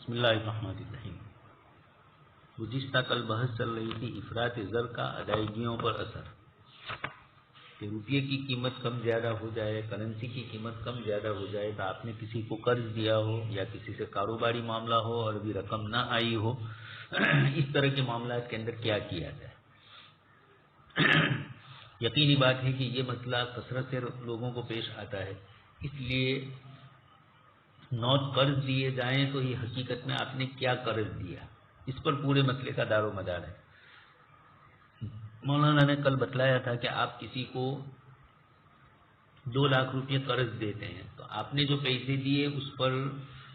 بسم اللہ الرحمن الرحیم۔ گزشتہ کل بحث چل رہی تھی افراط زر کا ادائیگیوں پر اثر، کہ روپیے کی قیمت کم زیادہ ہو جائے، کرنسی کی قیمت کم زیادہ ہو جائے تو آپ نے کسی کو قرض دیا ہو یا کسی سے کاروباری معاملہ ہو اور ابھی رقم نہ آئی ہو، اس طرح کے معاملات کے اندر کیا کیا جائے۔ یقینی بات ہے کہ یہ مسئلہ کثرت سے لوگوں کو پیش آتا ہے، اس لیے نوٹ قرض دیے جائیں تو یہ حقیقت میں آپ نے کیا قرض دیا، اس پر پورے مسئلے کا دار و مدار ہے۔ مولانا نے کل بتلایا تھا کہ آپ کسی کو 2 لاکھ روپے قرض دیتے ہیں تو آپ نے جو پیسے دیے اس پر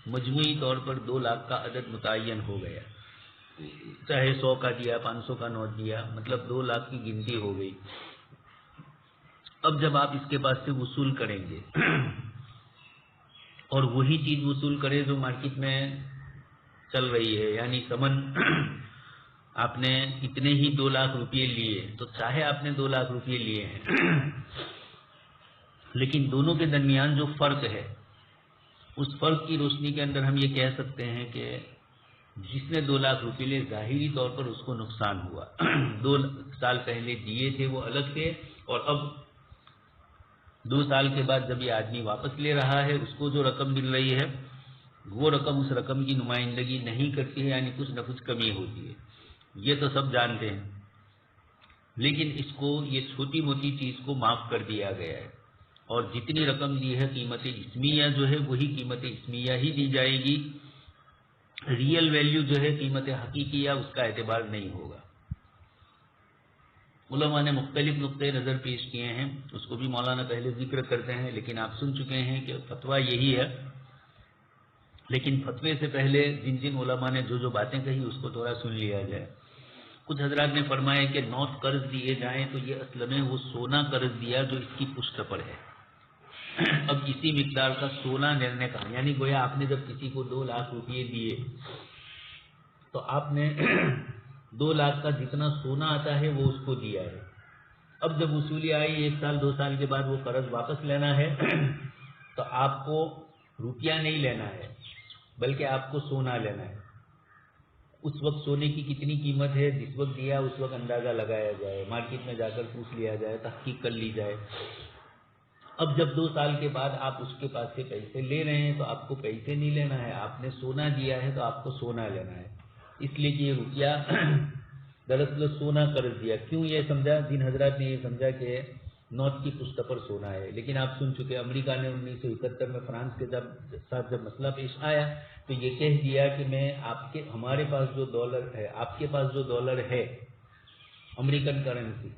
مجموعی طور پر 2 لاکھ کا عدد متعین ہو گیا، چاہے 100 کا دیا، 500 کا نوٹ دیا، مطلب 2 لاکھ کی گنتی ہو گئی۔ اب جب آپ اس کے پاس سے وصول کریں گے اور وہی چیز وصول کرے جو مارکیٹ میں چل رہی ہے، یعنی ثمن آپ نے اتنے ہی 2 لاکھ روپے لیے، تو چاہے آپ نے 2 لاکھ روپے لیے ہیں لیکن دونوں کے درمیان جو فرق ہے اس فرق کی روشنی کے اندر ہم یہ کہہ سکتے ہیں کہ جس نے 2 لاکھ روپے لیے ظاہری طور پر اس کو نقصان ہوا۔ 2 سال پہلے دیے تھے وہ الگ تھے، اور اب 2 سال کے بعد جب یہ آدمی واپس لے رہا ہے اس کو جو رقم مل رہی ہے وہ رقم اس رقم کی نمائندگی نہیں کرتی ہے، یعنی کچھ نہ کچھ کمی ہوتی ہے، یہ تو سب جانتے ہیں۔ لیکن اس کو یہ چھوٹی موٹی چیز کو معاف کر دیا گیا ہے، اور جتنی رقم دی ہے قیمت اسمیہ جو ہے وہی قیمت اسمیہ ہی دی جائے گی، ریئل ویلیو جو ہے قیمت حقیقیہ اس کا اعتبار نہیں ہوگا۔ علماء نے مختلف نقطۂ نظر پیش کیے ہیں، اس کو بھی مولانا پہلے ذکر کرتے ہیں، لیکن آپ سن چکے ہیں کہ فتویٰ یہی ہے۔ لیکن فتوے سے پہلے جن جن علماء نے جو باتیں کہی اس کو تھوڑا سن لیا جائے۔ کچھ حضرات نے فرمایا کہ نوٹ قرض دیے جائیں تو یہ اصل میں وہ سونا قرض دیا جو اس کی پشت پر ہے۔ اب اسی مقدار کا سونا لینے کا، یعنی گویا آپ نے جب کسی کو 2 لاکھ روپے دیے تو آپ نے 2 لاکھ کا جتنا سونا آتا ہے وہ اس کو دیا ہے۔ اب جب وصولی آئی 1 سال 2 سال کے بعد وہ قرض واپس لینا ہے تو آپ کو روپیہ نہیں لینا ہے بلکہ آپ کو سونا لینا ہے۔ اس وقت سونے کی کتنی قیمت ہے جس وقت دیا اس وقت اندازہ لگایا جائے، مارکیٹ میں جا کر پوچھ لیا جائے، تحقیق کر لی جائے۔ اب جب 2 سال کے بعد آپ اس کے پاس سے پیسے لے رہے ہیں تو آپ کو پیسے نہیں لینا ہے، آپ نے سونا دیا ہے تو آپ کو سونا لینا ہے، اس لیے کہ یہ روپیہ دراصل سونا قرض دیا۔ کیوں یہ سمجھا؟ جن حضرات نے یہ سمجھا کہ نوٹ کی پشت پر سونا ہے، لیکن آپ سن چکے امریکہ نے 1971 میں فرانس کے ساتھ جب مسئلہ پیش آیا تو یہ کہہ دیا کہ ہمارے پاس جو ڈالر ہے، آپ کے پاس جو ڈالر ہے امریکن کرنسی،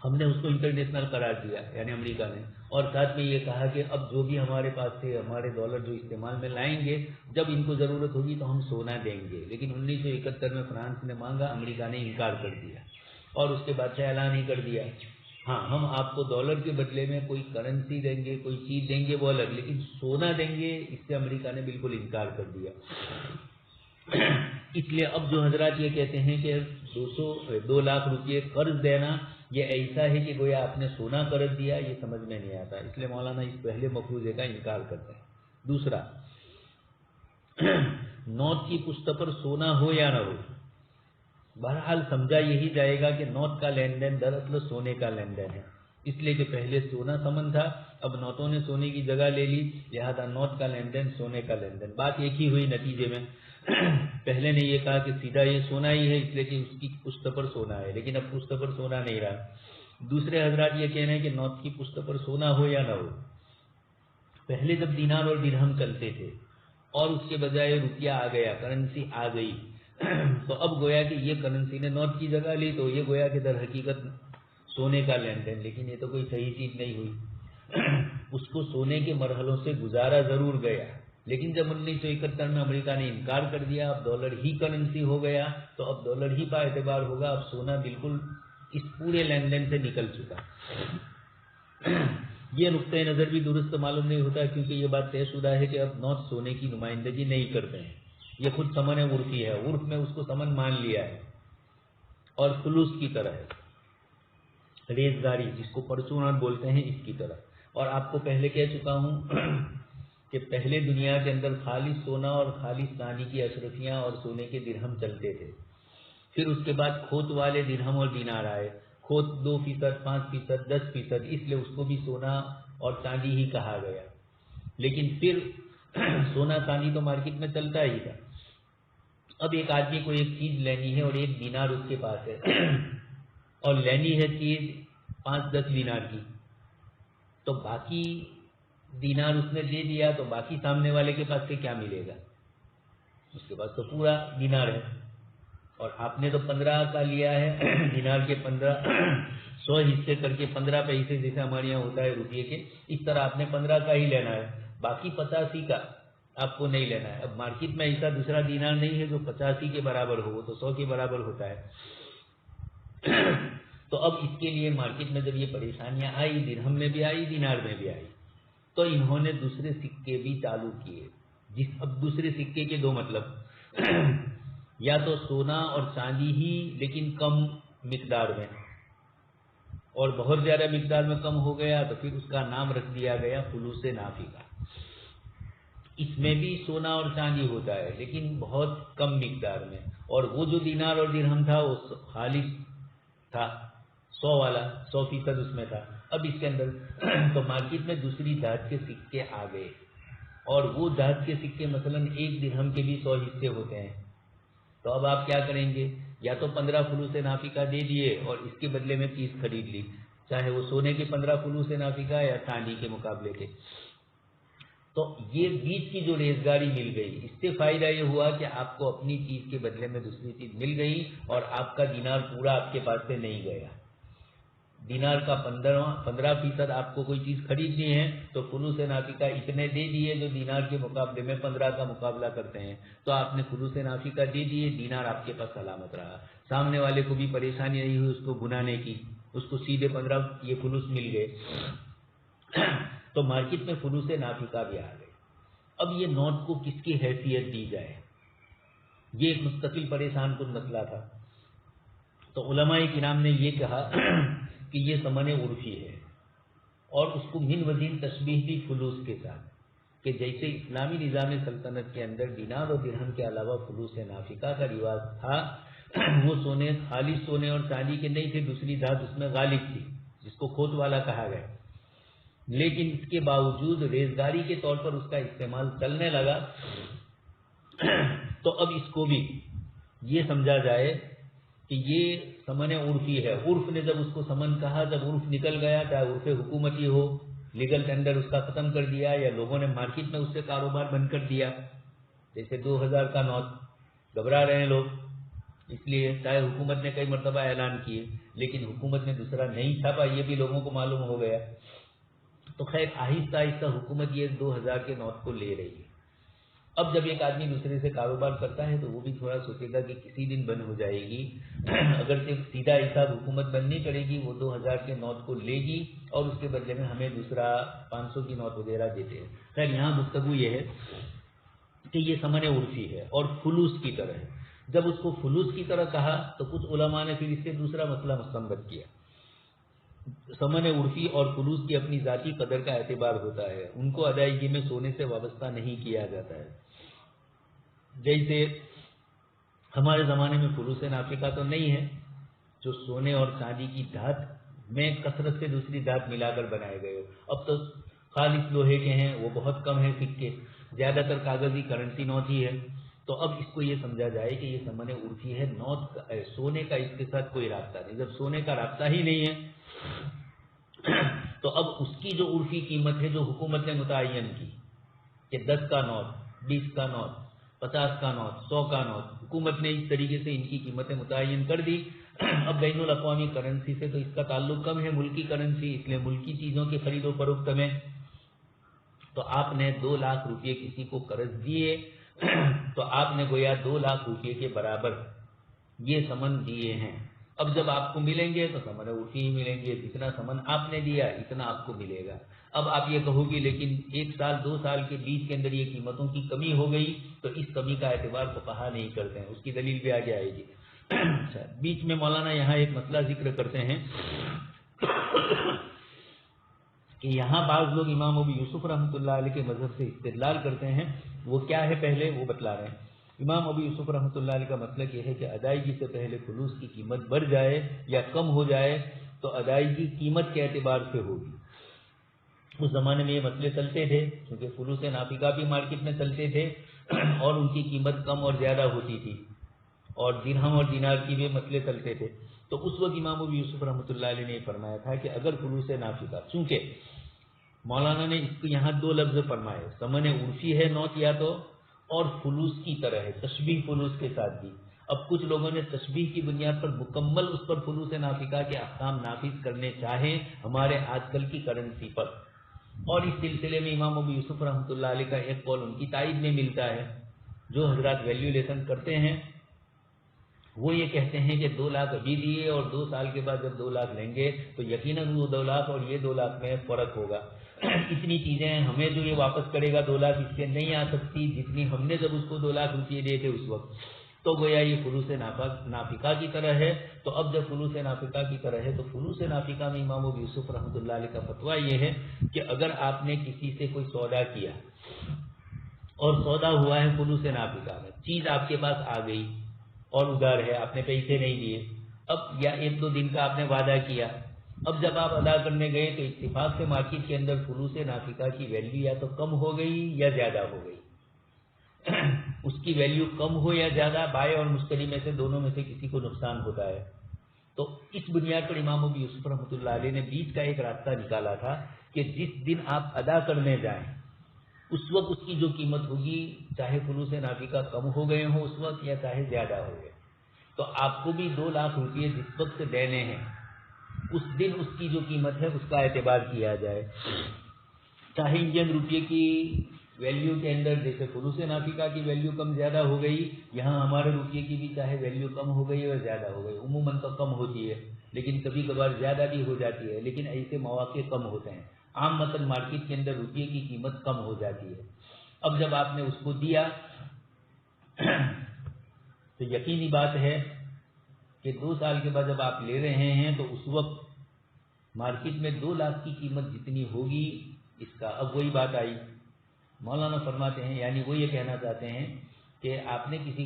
ہم نے اس کو انٹرنیشنل قرار دیا، یعنی امریکہ نے، اور ساتھ میں یہ کہا کہ اب جو بھی ہمارے پاس تھے ہمارے ڈالر جو استعمال میں لائیں گے جب ان کو ضرورت ہوگی تو ہم سونا دیں گے۔ لیکن 1971 میں فرانس نے مانگا، امریکہ نے انکار کر دیا، اور اس کے بعد سے اعلان ہی کر دیا ہاں ہم آپ کو ڈالر کے بدلے میں کوئی کرنسی دیں گے، کوئی چیز دیں گے وہ الگ، لیکن سونا دیں گے اس سے امریکہ نے بالکل انکار کر دیا۔ اس لیے اب جو حضرات یہ کہتے ہیں کہ 2 لاکھ روپے قرض دینا یہ ایسا ہے کہ گویا آپ نے سونا قرض دیا، یہ سمجھ میں نہیں آتا، اس لیے مولانا اس پہلے مفروضے کا انکار کرتے ہیں۔ دوسرا، نوٹ کی پشت پر سونا ہو یا نہ ہو، بہرحال سمجھا یہی جائے گا کہ نوٹ کا لین دین دراصل سونے کا لین دین ہے، اس لیے کہ پہلے سونا ثمن تھا، اب نوٹوں نے سونے کی جگہ لے لی، لہذا نوٹ کا لین دین سونے کا لین دین۔ بات ایک ہی ہوئی نتیجے میں، پہلے نے یہ کہا کہ سیدھا یہ سونا ہی ہے اس لیے کہ اس کی پشت پر سونا ہے، لیکن اب پشت پر سونا نہیں رہا۔ دوسرے حضرات یہ کہہ رہے ہیں کہ نوٹ کی پشت پر سونا ہو یا نہ ہو، پہلے جب دینار اور درہم چلتے تھے اور اس کے بجائے روپیہ آ گیا، کرنسی آ گئی، تو اب گویا کہ یہ کرنسی نے نوٹ کی جگہ لی تو یہ گویا کہ در حقیقت سونے کا لین دین، لیکن یہ تو کوئی صحیح چیز نہیں ہوئی۔ اس کو سونے کے مرحلوں سے گزارا ضرور گیا، لیکن جب 1971 میں امریکہ نے انکار کر دیا، اب ڈالر ہی کرنسی ہو گیا تو اب ڈالر ہی کا اعتبار ہوگا، اب سونا بالکل اس پورے لین دین سے نکل چکا۔ یہ نقطۂ نظر بھی درست معلوم نہیں ہوتا کیونکہ یہ بات طے شدہ ہے کہ اب نوٹ سونے کی نمائندگی نہیں کرتے ہیں، یہ خود ثمن عرفی ہے، عرف میں اس کو ثمن مان لیا ہے، اور فلوس کی طرح ہے، ریزداری جس کو پرچونر بولتے ہیں اس کی طرح۔ اور آپ کو پہلے کہہ چکا ہوں کہ پہلے دنیا کے اندر خالص سونا اور خالص چاندی کی اشرفیاں اور سونے کے درہم چلتے تھے. پھر اس کے بعد کھوت والے درہم اور دینار آئے. کھوت 2%, 5%, 10%, اس لیے اس کو بھی سونا اور چاندی ہی کہا گیا. لیکن پھر سونا چاندی تو مارکیٹ میں چلتا ہی تھا. اب ایک آدمی کو ایک چیز لینی ہے اور ایک دینار اس کے پاس ہے اور لینی ہے چیز 5-10 دینار کی، تو باقی دینار اس نے دے دیا تو باقی سامنے والے کے پاس سے کیا ملے گا؟ اس کے پاس تو پورا دینار ہے اور آپ نے تو 15 کا لیا ہے. دینار کے 100 حصے کر کے 15 پیسے جیسے ہمارے یہاں ہوتا ہے روپیے کے، اس طرح آپ نے 15 کا ہی لینا ہے، باقی 85 کا آپ کو نہیں لینا ہے. اب مارکیٹ میں ایسا دوسرا دینار نہیں ہے جو 85 کے برابر ہو، وہ تو 100 کے برابر ہوتا ہے. تو اب اس کے لیے مارکیٹ میں جب یہ پریشانیاں آئی، درہم میں بھی آئی، دینار میں بھی آئی، تو انہوں نے دوسرے سکے بھی چالو کیے. اب دوسرے سکے کے دو مطلب، یا تو سونا اور چاندی ہی لیکن کم مقدار میں، اور بہت زیادہ مقدار میں کم ہو گیا تو پھر اس کا نام رکھ دیا گیا فلوس نافقہ. اس میں بھی سونا اور چاندی ہوتا ہے لیکن بہت کم مقدار میں، اور وہ جو دینار اور درہم تھا وہ خالص تھا، 100 والا، 100% اس میں تھا. اب اس کے اندر تو مارکیٹ میں دوسری دھات کے سکے آ گئے، اور وہ دھات کے سکے مثلا ایک درہم کے بھی 100 حصے ہوتے ہیں. تو اب آپ کیا کریں گے؟ یا تو 15 فلوس نافقہ دے دیے اور اس کے بدلے میں چیز خرید لی، چاہے وہ سونے کے 15 فلوس نافقہ یا چاندی کے مقابلے کے. تو یہ بیچ کی جو ریزگاری مل گئی، اس سے فائدہ یہ ہوا کہ آپ کو اپنی چیز کے بدلے میں دوسری چیز مل گئی اور آپ کا دینار پورا آپ کے پاس سے نہیں گیا. دینار کا 15% آپ کو کوئی چیز خریدنی ہے تو فلوس نافقہ اتنے دے دیے جو دینار کے مقابلے میں 15 کا مقابلہ کرتے ہیں، تو آپ نے فلوس نافقہ دے دیے، دینار آپ کے پاس سلامت رہا. سامنے والے کو بھی پریشانی نہیں ہوئی اس کو بنانے کی، اس کو سیدھے 15 یہ فلوس مل گئے. تو مارکیٹ میں فلوس نافقہ بھی آ گئے. اب یہ نوٹ کو کس کی حیثیت دی جائے، یہ ایک مستقل پریشان کن مسئلہ تھا. تو علماء کرام نے یہ کہا کہ یہ ثمن عرفی ہے، اور اس کو من وزین تشبیہ دی فلوس کے ساتھ، کہ جیسے اسلامی نظام سلطنت کے اندر دینار اور درہم کے علاوہ فلوس نافقہ کا رواج تھا، وہ سونے خالص سونے اور چاندی کے نہیں تھے، دوسری دھات اس میں غالب تھی جس کو کھوت والا کہا گیا. لیکن اس کے باوجود ریزگاری کے طور پر اس کا استعمال چلنے لگا. تو اب اس کو بھی یہ سمجھا جائے کہ یہ ثمن عرفی ہے. عرف نے جب اس کو ثمن کہا، جب عرف نکل گیا، چاہے عرف حکومتی ہو، لیگل ٹینڈر اس کا ختم کر دیا، یا لوگوں نے مارکیٹ میں اس سے کاروبار بند کر دیا. جیسے 2000 کا نوٹ گھبرا رہے ہیں لوگ، اس لیے چاہے حکومت نے کئی مرتبہ اعلان کیے لیکن حکومت نے دوسرا نہیں چھاپا، یہ بھی لوگوں کو معلوم ہو گیا. تو خیر آہستہ آہستہ حکومت یہ 2000 کے نوٹ کو لے رہی ہے. اب جب ایک آدمی دوسرے سے کاروبار کرتا ہے تو وہ بھی تھوڑا سوچے گا کہ کسی دن بند ہو جائے گی. اگر صرف سیدھا حساب حکومت بند نہیں کرے گی، وہ 2000 کے نوٹ کو لے گی اور اس کے بدلے میں ہمیں دوسرا 500 کی نوٹ وغیرہ دیتے ہیں. خیر یہاں گفتگو یہ ہے کہ یہ ثمن عرفی ہے اور فلوس کی طرح ہے. جب اس کو فلوس کی طرح کہا تو کچھ علماء نے پھر اس سے دوسرا مسئلہ مستنبط کیا. ثمن عرفی اور فلوس کی اپنی ذاتی قدر کا اعتبار ہوتا ہے، ان کو ادائیگی میں سونے سے وابستہ نہیں کیا جاتا ہے. جیسے ہمارے زمانے میں فلوس نافقہ تو نہیں ہے، جو سونے اور چاندی کی دھات میں کثرت سے دوسری دھات ملا کر بنائے گئے ہو. اب تو خالص لوہے کے ہیں، وہ بہت کم ہیں سکے، زیادہ تر کاغذی کرنسی نوٹ ہی ہے. تو اب اس کو یہ سمجھا جائے کہ یہ ثمن عرفی ہے، نوٹ سونے کا اس کے ساتھ کوئی رابطہ نہیں. جب سونے کا رابطہ ہی نہیں ہے تو اب اس کی جو عرفی قیمت ہے جو حکومت نے متعین کی کہ 10 کا نوٹ، 20 کا نوٹ، 50 کا نوٹ، 100 کا نوٹ، حکومت نے اس طریقے سے ان کی قیمتیں متعین کر دی. اب بین الاقوامی کرنسی سے تو اس کا تعلق کم ہے، ملکی کرنسی، اس لیے ملکی چیزوں کی خرید و فروخت میں تو آپ نے 2 لاکھ روپئے کسی کو قرض دیے تو آپ نے گویا 2 لاکھ روپئے کے برابر یہ ثمن دیے ہیں. اب جب آپ کو ملیں گے تو ثمن عرفی ہی ملیں گے، جتنا ثمن آپ نے دیا اتنا آپ کو ملے گا. اب آپ یہ کہو گی لیکن 1 سال 2 سال کے بیچ کے اندر یہ قیمتوں کی کمی ہو گئی تو اس کمی کا اعتبار فقہا نہیں کرتے ہیں، اس کی دلیل بھی آگے آئے گی. بیچ میں مولانا یہاں ایک مسئلہ ذکر کرتے ہیں کہ یہاں بعض لوگ امام ابو یوسف رحمۃ اللہ علیہ کے مذہب سے استدلال کرتے ہیں، وہ کیا ہے پہلے وہ بتلا رہے ہیں۔ امام ابو یوسف رحمۃ اللہ علیہ کا مسلک یہ ہے کہ ادائیگی سے پہلے فلوس کی قیمت بڑھ جائے یا کم ہو جائے تو ادائیگی قیمت کے اعتبار سے ہوگی۔ اس زمانے میں یہ مسئلے چلتے تھے کیونکہ فلوس نافقہ بھی مارکیٹ میں چلتے تھے اور ان کی قیمت کم اور زیادہ ہوتی تھی، اور درہم اور دینار کی بھی مسئلے چلتے تھے۔ تو اس وقت امام ابو یوسف رحمۃ اللہ علیہ نے یہ فرمایا تھا کہ اگر فلوس نافقہ، چونکہ مولانا نے اس کو یہاں دو لفظ فرمائے، ثمن عرفی ہے نوٹ یا تو، اور فلوس کی طرح ہے، تشبیہ فلوس کے ساتھ بھی۔ اب کچھ لوگوں نے تشبیہ کی بنیاد پر مکمل اس پر فلوس نافقہ کے احکام نافذ کرنے چاہیں ہمارے آج کل کی کرنسی پر، اور اس سلسلے میں امام ابو یوسف رحمۃ اللہ علیہ کا ایک قول ان کی تائید میں ملتا ہے۔ جو حضرات ویلیولیشن کرتے ہیں وہ یہ کہتے ہیں کہ 2 لاکھ ابھی دیے اور 2 سال کے بعد جب 2 لاکھ لیں گے تو یقیناً وہ 2 لاکھ اور یہ 2 لاکھ میں فرق ہوگا۔ اتنی چیزیں ہمیں جو یہ واپس کرے گا 2 لاکھ اس سے نہیں آ سکتی جتنی ہم نے جب اس کو 2 لاکھ روپئے دیے تھے اس وقت، تو گویا یہ فلوس نافقہ کی طرح ہے۔ تو اب جب فلوس نافقہ کی طرح ہے تو فلوس نافقہ میں امام ابو یوسف رحمۃ اللہ علیہ کا فتویٰ یہ ہے کہ اگر آپ نے کسی سے کوئی سودا کیا اور سودا ہوا ہے فلوس نافقہ میں، چیز آپ کے پاس آ گئی اور ادھار ہے، آپ نے پیسے نہیں دیے، اب یا 1-2 دن کا آپ نے وعدہ کیا، اب جب آپ ادا کرنے گئے تو اتفاق سے مارکیٹ کے اندر فلوس نافقہ کی ویلیو یا تو کم ہو گئی یا زیادہ ہو گئی۔ اس کی ویلیو کم ہو یا زیادہ، بائیں اور مشتری میں سے دونوں میں سے کسی کو نقصان ہوتا ہے۔ تو اس بنیاد پر امام ابو یوسف رحمۃ اللہ علیہ نے بیچ کا ایک راستہ نکالا تھا کہ جس دن آپ ادا کرنے جائیں اس وقت اس کی جو قیمت ہوگی، چاہے فلوس نافقہ کم ہو گئے ہوں اس وقت یا چاہے زیادہ ہو گئے، تو آپ کو بھی 2 لاکھ روپئے جس وقت دینے ہیں اس دن اس کی جو قیمت ہے اس کا اعتبار کیا جائے، چاہے انڈین روپئے کی ویلیو کے اندر جیسے فلوس نافقہ کی ویلیو کم زیادہ ہو گئی، یہاں ہمارے روپئے کی بھی چاہے ویلیو کم ہو گئی اور زیادہ ہو گئی، عموماً تو کم ہوتی ہے لیکن کبھی کبھار زیادہ بھی ہو جاتی ہے، لیکن ایسے مواقع کم ہوتے ہیں۔ عام مثلاً مارکیٹ کے اندر روپئے کی قیمت کم ہو جاتی ہے۔ اب جب آپ نے اس کو دیا تو یقینی بات ہے کہ 2 سال کے بعد جب آپ لے رہے ہیں تو اس وقت مارکیٹ میں 2 لاکھ کی قیمت جتنی ہوگی اس کا، اب وہی بات آئی، مولانا فرماتے ہیں یعنی وہ یہ کہنا چاہتے ہیں کہ آپ نے کسی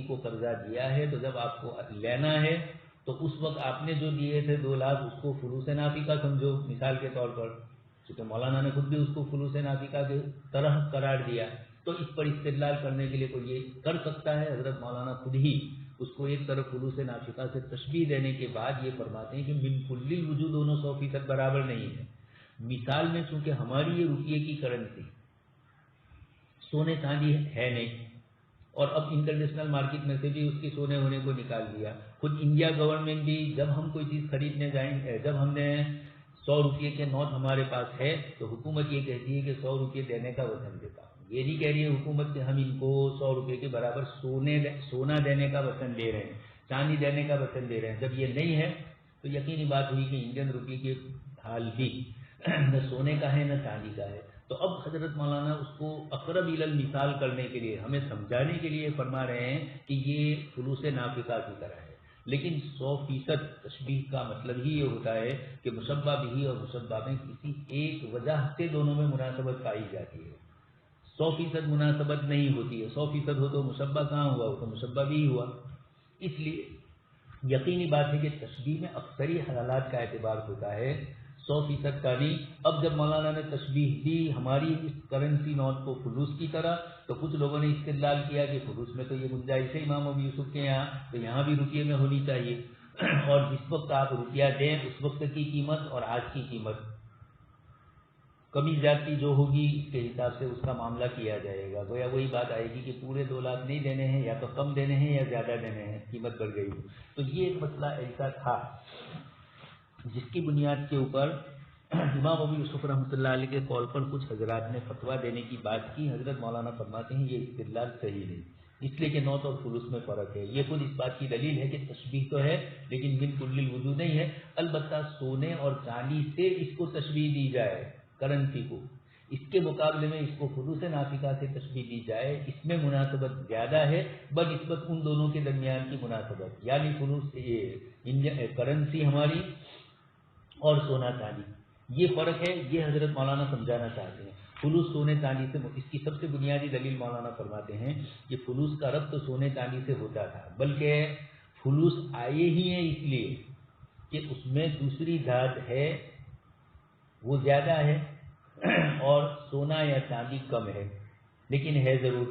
کو قرضہ دیا ہے تو جب آپ کو لینا ہے تو اس وقت آپ نے جو دیے تھے 2 لاکھ اس کو فلوس نافقہ سمجھو مثال کے طور پر، چونکہ مولانا نے خود بھی اس کو فلوس نافقہ کی طرح قرار دیا، تو اس پر استدلال کرنے کے لیے کوئی یہ کر سکتا ہے۔ حضرت مولانا خود ہی اس کو ایک طرف فلوس نافقہ سے تشبیہ دینے کے بعد یہ فرماتے ہیں کہ من کل الوجوہ دونوں 100% برابر نہیں ہے۔ مثال میں چونکہ ہماری یہ روپیے کی کرنسی سونے چاندی ہے نہیں، اور اب انٹرنیشنل مارکیٹ میں سے بھی اس کی سونے ہونے کو نکال دیا، خود انڈیا گورنمنٹ بھی جب ہم کوئی چیز خریدنے جائیں، جب ہم نے 100 روپئے کے نوٹ ہمارے پاس ہے تو حکومت یہ کہتی ہے کہ 100 روپئے دینے کا وطن دیتا ہوں، یہ نہیں کہہ رہی ہے حکومت کہ ہم ان کو 100 روپئے کے برابر سونا دینے کا وطن دے رہے ہیں، چاندی دینے کا وطن دے رہے ہیں۔ جب یہ نہیں ہے تو یقینی بات ہوئی کہ انڈین روپئے کے حال بھی نہ سونے کا ہے نہ چاندی کا ہے۔ تو اب حضرت مولانا اس کو اقرب الی المثال کرنے کے لیے، ہمیں سمجھانے کے لیے فرما رہے ہیں کہ یہ فلوس نافقہ کی طرح ہے، لیکن 100% تشبیہ کا مطلب ہی یہ ہوتا ہے کہ مشبہ بھی اور مشبہ میں کسی ایک وجہ سے دونوں میں مناسبت پائی جاتی ہے، 100% مناسبت نہیں ہوتی ہے۔ 100% ہو تو مشبہ کہاں ہوا، وہ تو مشبہ بھی ہوا۔ اس لیے یقینی بات ہے کہ تشبیہ میں اکثری حالات کا اعتبار ہوتا ہے، 100% کا نہیں۔ اب جب مولانا نے تشبیہ دی ہماری اس کرنسی نوٹ کو فلوس کی طرح، تو کچھ لوگوں نے استدلال کیا کہ فلوس میں تو یہ گنجائش ہے امام ابو یوسف کے یہاں، تو یہاں بھی روپیے میں ہونی چاہیے، اور جس وقت آپ روپیہ دیں اس وقت کی قیمت اور آج کی قیمت کمی زیادتی جو ہوگی اس کے حساب سے اس کا معاملہ کیا جائے گا۔ گویا وہی بات آئے گی کہ پورے 2 لاکھ نہیں دینے ہیں، یا تو کم دینے ہیں یا زیادہ دینے ہیں، قیمت بڑھ گئی۔ تو یہ ایک مسئلہ ایسا تھا جس کی بنیاد کے اوپر امام ابو یوسف رحمۃ اللہ علیہ کے قول پر کچھ حضرات نے فتویٰ دینے کی بات کی۔ حضرت مولانا فرماتے ہیں یہ استدلال صحیح نہیں، اس لیے کہ نوٹ اور فلوس میں فرق ہے۔ یہ خود اس بات کی دلیل ہے کہ تشبیہ تو ہے لیکن من کل الوجوہ نہیں ہے۔ البتہ سونے اور چاندی سے اس کو تشبیہ دی جائے کرنسی کو، اس کے مقابلے میں اس کو فلوس نافقہ سے تشبیہ دی جائے، اس میں مناسبت زیادہ ہے بنسبت ان دونوں کے درمیان کی مناسبت، یعنی فلوس کرنسی ہماری اور سونا چاندی، یہ فرق ہے، یہ حضرت مولانا سمجھانا چاہتے ہیں۔ فلوس سونے چاندی سے، اس کی سب سے بنیادی دلیل مولانا فرماتے ہیں کہ فلوس کا ربط تو سونے چاندی سے ہوتا تھا، بلکہ فلوس آئے ہی ہیں اس لیے کہ اس میں دوسری دھات ہے وہ زیادہ ہے اور سونا یا چاندی کم ہے، لیکن ہے ضرور۔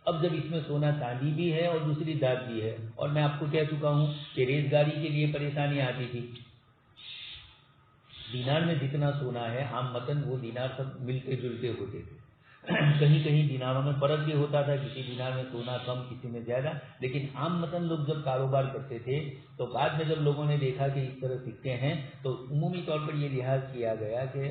اب جب اس میں سونا چاندی بھی ہے اور دوسری دھات بھی ہے، اور میں آپ کو کہہ چکا ہوں کہ ریز گاڑی کے لیے پریشانی آتی تھی، دینار میں جتنا سونا ہے عام متن وہ دینار سب ملتے جلتے ہوتے تھے، کہیں کہیں دیناروں میں فرق بھی ہوتا تھا، کسی دینار میں سونا کم کسی میں زیادہ، لیکن عام متن لوگ جب کاروبار کرتے تھے تو بعد میں جب لوگوں نے دیکھا کہ اس طرح سکے ہیں تو عمومی طور پر یہ لحاظ کیا گیا کہ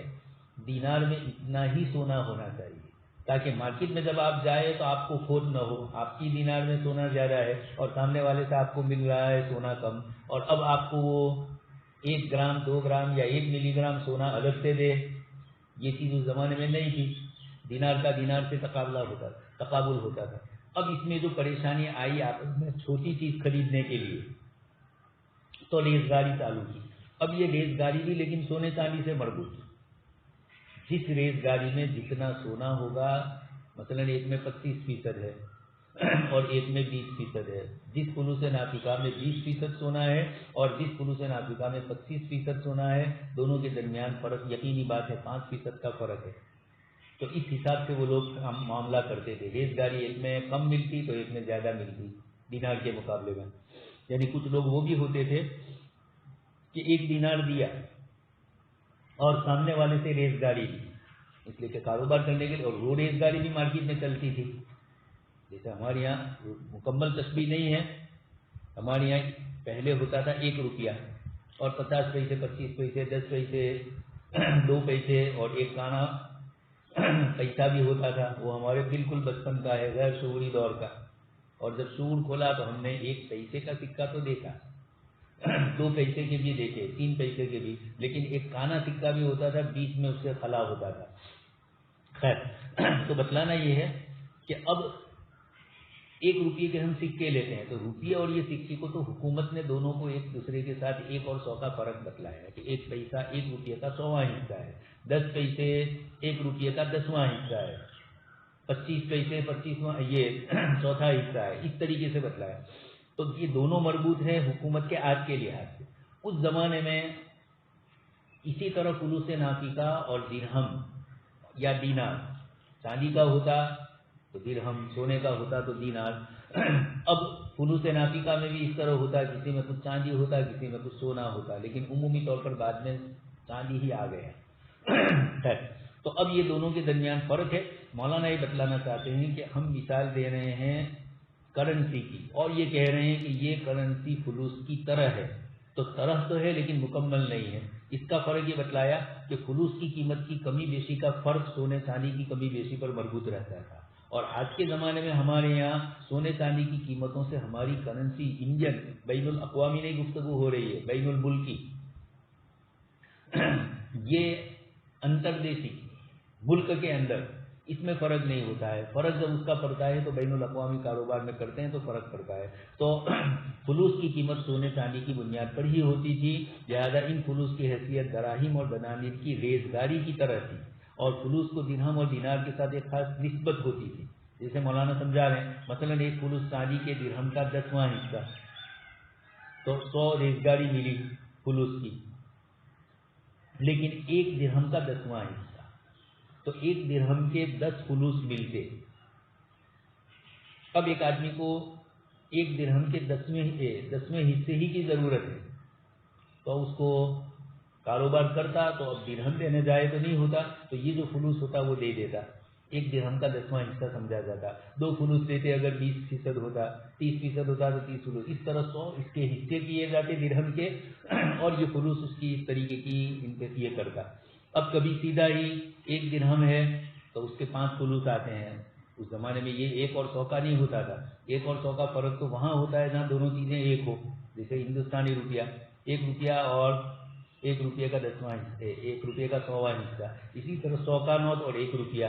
دینار میں اتنا ہی سونا ہونا چاہیے، تاکہ مارکیٹ میں جب آپ جائیں تو آپ کو کھوٹ نہ ہو، آپ کی دینار میں سونا زیادہ ہے اور سامنے والے سے آپ کو مل رہا ہے سونا کم، اور اب آپ کو وہ 1 گرام 2 گرام یا 1 ملی گرام سونا الگ سے دے، یہ چیز اس زمانے میں نہیں تھی، دینار کا دینار سے تقابل ہوتا تھا۔ اب اس میں جو پریشانی آئی آپس میں چھوٹی چیز خریدنے کے لیے تو ریزگاری چالو کی۔ اب یہ ریزگاری بھی لیکن سونے چاندی سے مربوط، جس ریزگاری میں جتنا سونا ہوگا، مثلا ایک میں 25% ہے اور ایک میں 20% ہے، جس فلوس ناطقہ میں 20% سونا ہے اور جس فلوس ناطقہ میں 25% سونا ہے، دونوں کے درمیان فرق یقینی بات ہے 5% کا فرق ہے۔ تو اس حساب سے وہ لوگ معاملہ کرتے تھے، ریزگاری ایک میں کم ملتی تو ایک میں زیادہ ملتی دینار کے مقابلے میں، یعنی کچھ لوگ وہ بھی ہوتے تھے کہ 1 دینار دیا اور سامنے والے سے ریزگاری دی، اس لیے کہ کاروبار کرنے کے لیے، اور وہ ریزگاری بھی مارکیٹ میں چلتی تھی۔ جیسے ہمارے یہاں مکمل تسبیح نہیں ہے، ہمارے یہاں پہلے ہوتا تھا 1 روپیہ اور 50 پیسے 25 پیسے 10 پیسے 2 پیسے اور 1 کانا پیسہ بھی ہوتا تھا، وہ ہمارے بالکل بچپن کا ہے، غیر شعوری دور کا، اور جب شعور کھولا تو ہم نے 1 پیسے کا سکہ تو دیکھا، 2 پیسے کے بھی دیکھے، 3 پیسے کے بھی، لیکن 1 کانا سکہ بھی ہوتا تھا، بیچ میں اس سے خلا ہوتا تھا۔ خیر، تو بتلانا یہ ہے کہ اب 1 روپیے کے ہم سکے لیتے ہیں تو روپیے اور یہ سکے کو تو حکومت نے دونوں کو ایک دوسرے کے ساتھ 1 اور 100 کا فرق بتلایا ہے کہ 1 پیسہ 1 روپیے کا 100واں حصہ ہے، 10 پیسے 1 روپیے کا 10واں حصہ ہے، 25 پیسے 25واں یہ 4تھا حصہ ہے، اس طریقے سے بتلایا۔ تو یہ دونوں مربوط ہیں حکومت کے آج کے لحاظ سے۔ اس زمانے میں اسی طرح فلوس ناطقہ اور درہم یا دینار، چاندی کا ہوتا تو درہم، سونے کا ہوتا تو دینار۔ اب فلوس ناطقہ میں بھی اس طرح ہوتا، کسی میں کچھ چاندی ہوتا کسی میں کچھ سونا ہوتا، لیکن عمومی طور پر بعد میں چاندی ہی آ گیا۔ تو اب یہ دونوں کے درمیان فرق ہے۔ مولانا یہ بتلانا چاہتے ہیں کہ ہم مثال دے رہے ہیں کرنسی کی، اور یہ کہہ رہے ہیں کہ یہ کرنسی فلوس کی طرح ہے، تو طرح تو ہے لیکن مکمل نہیں ہے۔ اس کا فرق یہ بتلایا کہ فلوس کی قیمت کی کمی بیشی کا فرق سونے چاندی کی کمی بیشی پر مربوط رہتا تھا، اور آج کے زمانے میں ہمارے یہاں سونے چاندی کی قیمتوں سے ہماری کرنسی انڈین بین الاقوامی نہیں گفتگو ہو رہی ہے، بین الملکی، یہ انتردیسی ملک کے اندر اس میں فرق نہیں ہوتا ہے۔ فرق جب اس کا پڑتا ہے تو بین الاقوامی کاروبار میں کرتے ہیں تو فرق پڑتا ہے۔ تو فلوس کی قیمت سونے چاندی کی بنیاد پر ہی ہوتی تھی، لہذا ان فلوس کی حیثیت دراہیم اور دنانیر کی ریزگاری کی طرح تھی، اور فلوس کو درہم اور دینار کے ساتھ ایک خاص نسبت ہوتی تھی۔ جیسے مولانا سمجھا رہے ہیں، مثلا 1 فلوس چاندی کے درہم کا 10واں حصہ تو 100 ریزگاری ملی فلوس کی، لیکن 1 درہم کا 10واں حصہ تو 1 درہم کے 10 فلوس ملتے۔ اب ایک آدمی کو 1 درہم کے 10ویں حصے ہی کی ضرورت ہے، تو اس کو کاروبار کرتا تو اب درہم لینے جائے تو نہیں ہوتا، تو یہ جو فلوس ہوتا وہ دے دیتا، 1 درہم کا 10واں حصہ سمجھا جاتا۔ 2 فلوس دیتے، اگر 20% ہوتا، 30% ہوتا تو 30 فلوس، اس طرح 100 اس کے حصے کیے جاتے درہم کے، اور یہ فلوس اس کی اس طریقے کی یہ کرتا۔ اب کبھی سیدھا ہی 1 درہم ہے تو اس کے 5 فلوس آتے ہیں۔ اس زمانے میں یہ 1 اور 100 کا نہیں ہوتا تھا، 1 اور 100 کا فرق تو وہاں ہوتا ہے جہاں دونوں چیزیں ایک ہو، جیسے ہندوستانی روپیہ، 1 روپیہ اور 1 روپیے کا 10واں حصہ، 1 روپیے کا 100واں حصہ، اسی طرح 100 کا نوٹ اور 1 روپیہ،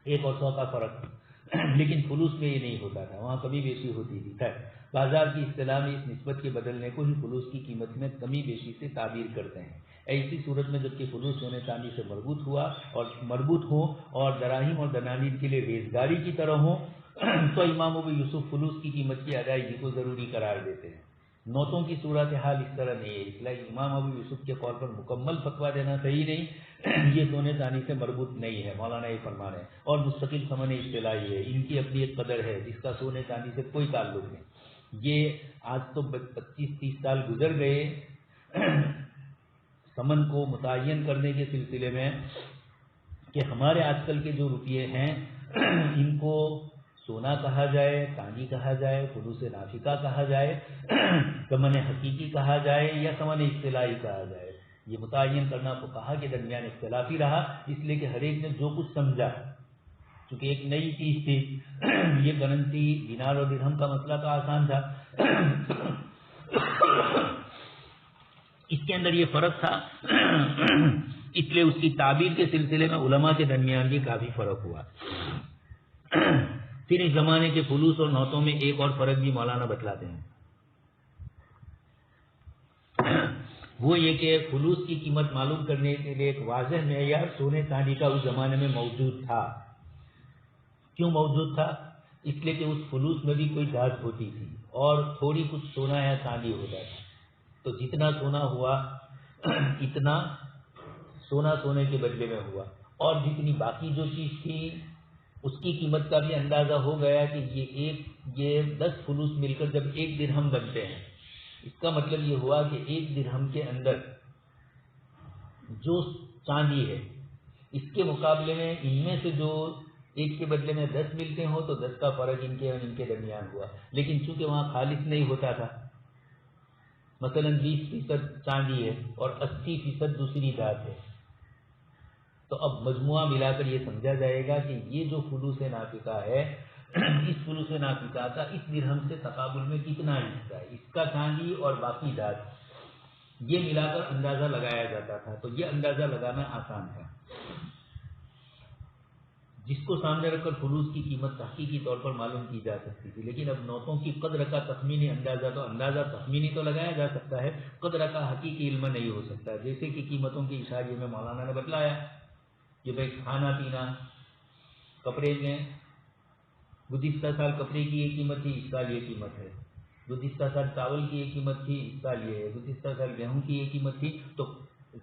1 اور 100 کا فرق، لیکن فلوس میں یہ نہیں ہوتا تھا، وہاں کمی بیشی ہوتی تھی۔ خیر، بازار کی اصطلاح میں اس نسبت کے بدلنے کو ہی فلوس کی قیمت میں کمی بیشی سے تعبیر کرتے ہیں، ایسی صورت میں جبکہ فلوس سونے چاندی سے مربوط ہو اور دراہیم اور دنانیر کے لیے ریزگاری کی طرح ہو تو امام ابو یوسف فلوس کی قیمت کی ادائیگی کو ضروری قرار دیتے ہیں۔ نوتوں کی صورتحال اس طرح نہیں ہے، اس لیے امام ابو یوسف کے قول پر مکمل فتویٰ دینا صحیح نہیں، یہ سونے چاندی سے مربوط نہیں ہے، مولانا یہ فرما رہے ہیں، اور مستقل ثمن اصطلاحی ہے، ان کی اپنی ایک قدر ہے جس کا سونے چاندی سے کوئی تعلق نہیں۔ یہ آج تو 25-30 سال گزر گئے ثمن کو متعین کرنے کے سلسلے میں کہ ہمارے آج کل کے جو روپیے ہیں ان کو سونا کہا جائے، چاندی کہا جائے، فلوس نافقہ کہا جائے، ثمن حقیقی کہا جائے یا ثمن اصطلاحی کہا جائے، یہ متعین کرنا فقہا کے درمیان اختلافی رہا، اس لیے کہ ہر ایک نے جو کچھ سمجھا، چونکہ ایک نئی چیز تھی، یہ کرنسی دینار اور درہم کا مسئلہ تو آسان تھا، اس کے اندر یہ فرق تھا، اس لیے اس کی تعبیر کے سلسلے میں علماء کے درمیان بھی کافی فرق ہوا۔ پھر اس زمانے کے فلوس اور نوتوں میں ایک اور فرق بھی مولانا بتلاتے ہیں، وہ یہ کہ فلوس کی قیمت معلوم کرنے کے لیے ایک واضح معیار سونے چاندی کا اس زمانے میں موجود تھا۔ کیوں موجود تھا؟ اس لیے کہ اس فلوس میں بھی کوئی دھات ہوتی تھی اور تھوڑی کچھ سونا یا چاندی ہوتا تھا، تو جتنا سونا ہوا اتنا سونا سونے کے بدلے میں ہوا، اور جتنی باقی جو چیز تھی اس کی قیمت کا بھی اندازہ ہو گیا کہ یہ 10 فلوس مل کر جب 1 درہم بنتے ہیں، اس کا مطلب یہ ہوا کہ 1 درہم کے اندر جو چاندی ہے اس کے مقابلے میں ان میں سے جو 1 کے بدلے میں 10 ملتے ہوں تو 10 کا فرق ان کے درمیان ہوا، لیکن چونکہ وہاں خالص نہیں ہوتا تھا، مثلا 20% چاندی ہے اور 80% دوسری دھات ہے، تو اب مجموعہ ملا کر یہ سمجھا جائے گا کہ یہ جو فلوس نافقہ ہے اس فلوس نافقہ کا اس درہم سے تقابل میں کتنا حصہ ہے، اس کا چاندی اور باقی دھات، یہ ملا کر اندازہ لگایا جاتا تھا، تو یہ اندازہ لگانا آسان تھا، جس کو سامنے رکھ کر فلوس کی قیمت تحقیقی طور پر معلوم کی جا سکتی تھی۔ لیکن اب نوٹوں کی قدر کا تخمینی اندازہ تخمینی تو لگایا جا سکتا ہے، قدر کا حقیقی علم نہیں ہو سکتا، جیسے کہ قیمتوں کی اشاریے میں مولانا نے بتلایا کہ بھائی کھانا پینا، کپڑے میں گزشتہ سال کپڑے کی یہ قیمت تھی، اس سال یہ قیمت ہے، گزشتہ سال چاول کی یہ قیمت تھی، اس سال یہ ہے، گزشتہ سال گیہوں کی یہ قیمت تھی، تو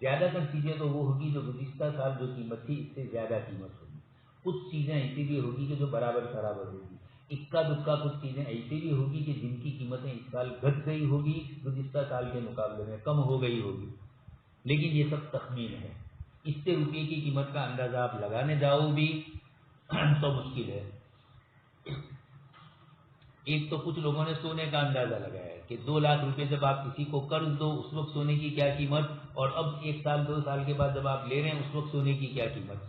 زیادہ تر چیزیں تو وہ ہوگی جو گزشتہ سال جو قیمت تھی اس سے زیادہ قیمت ہوگی، کچھ چیزیں ایسی بھی ہوگی کہ جو برابر ہوگی، اکا دکا کچھ چیزیں ایسی بھی ہوگی کہ جن کی قیمتیں اس سال گھٹ گئی ہوگی، گزشتہ سال کے مقابلے میں کم ہو گئی ہوگی، لیکن یہ سب تخمین ہے، اس سے روپے کی قیمت کا اندازہ آپ لگانے جاؤ بھی تو مشکل ہے۔ ایک تو کچھ لوگوں نے سونے کا اندازہ لگایا کہ 2 لاکھ روپے جب آپ کسی کو قرض دو اس وقت سونے کی کیا قیمت، اور اب 1 سال 2 سال کے بعد جب آپ لے رہے ہیں اس وقت سونے کی کیا قیمت،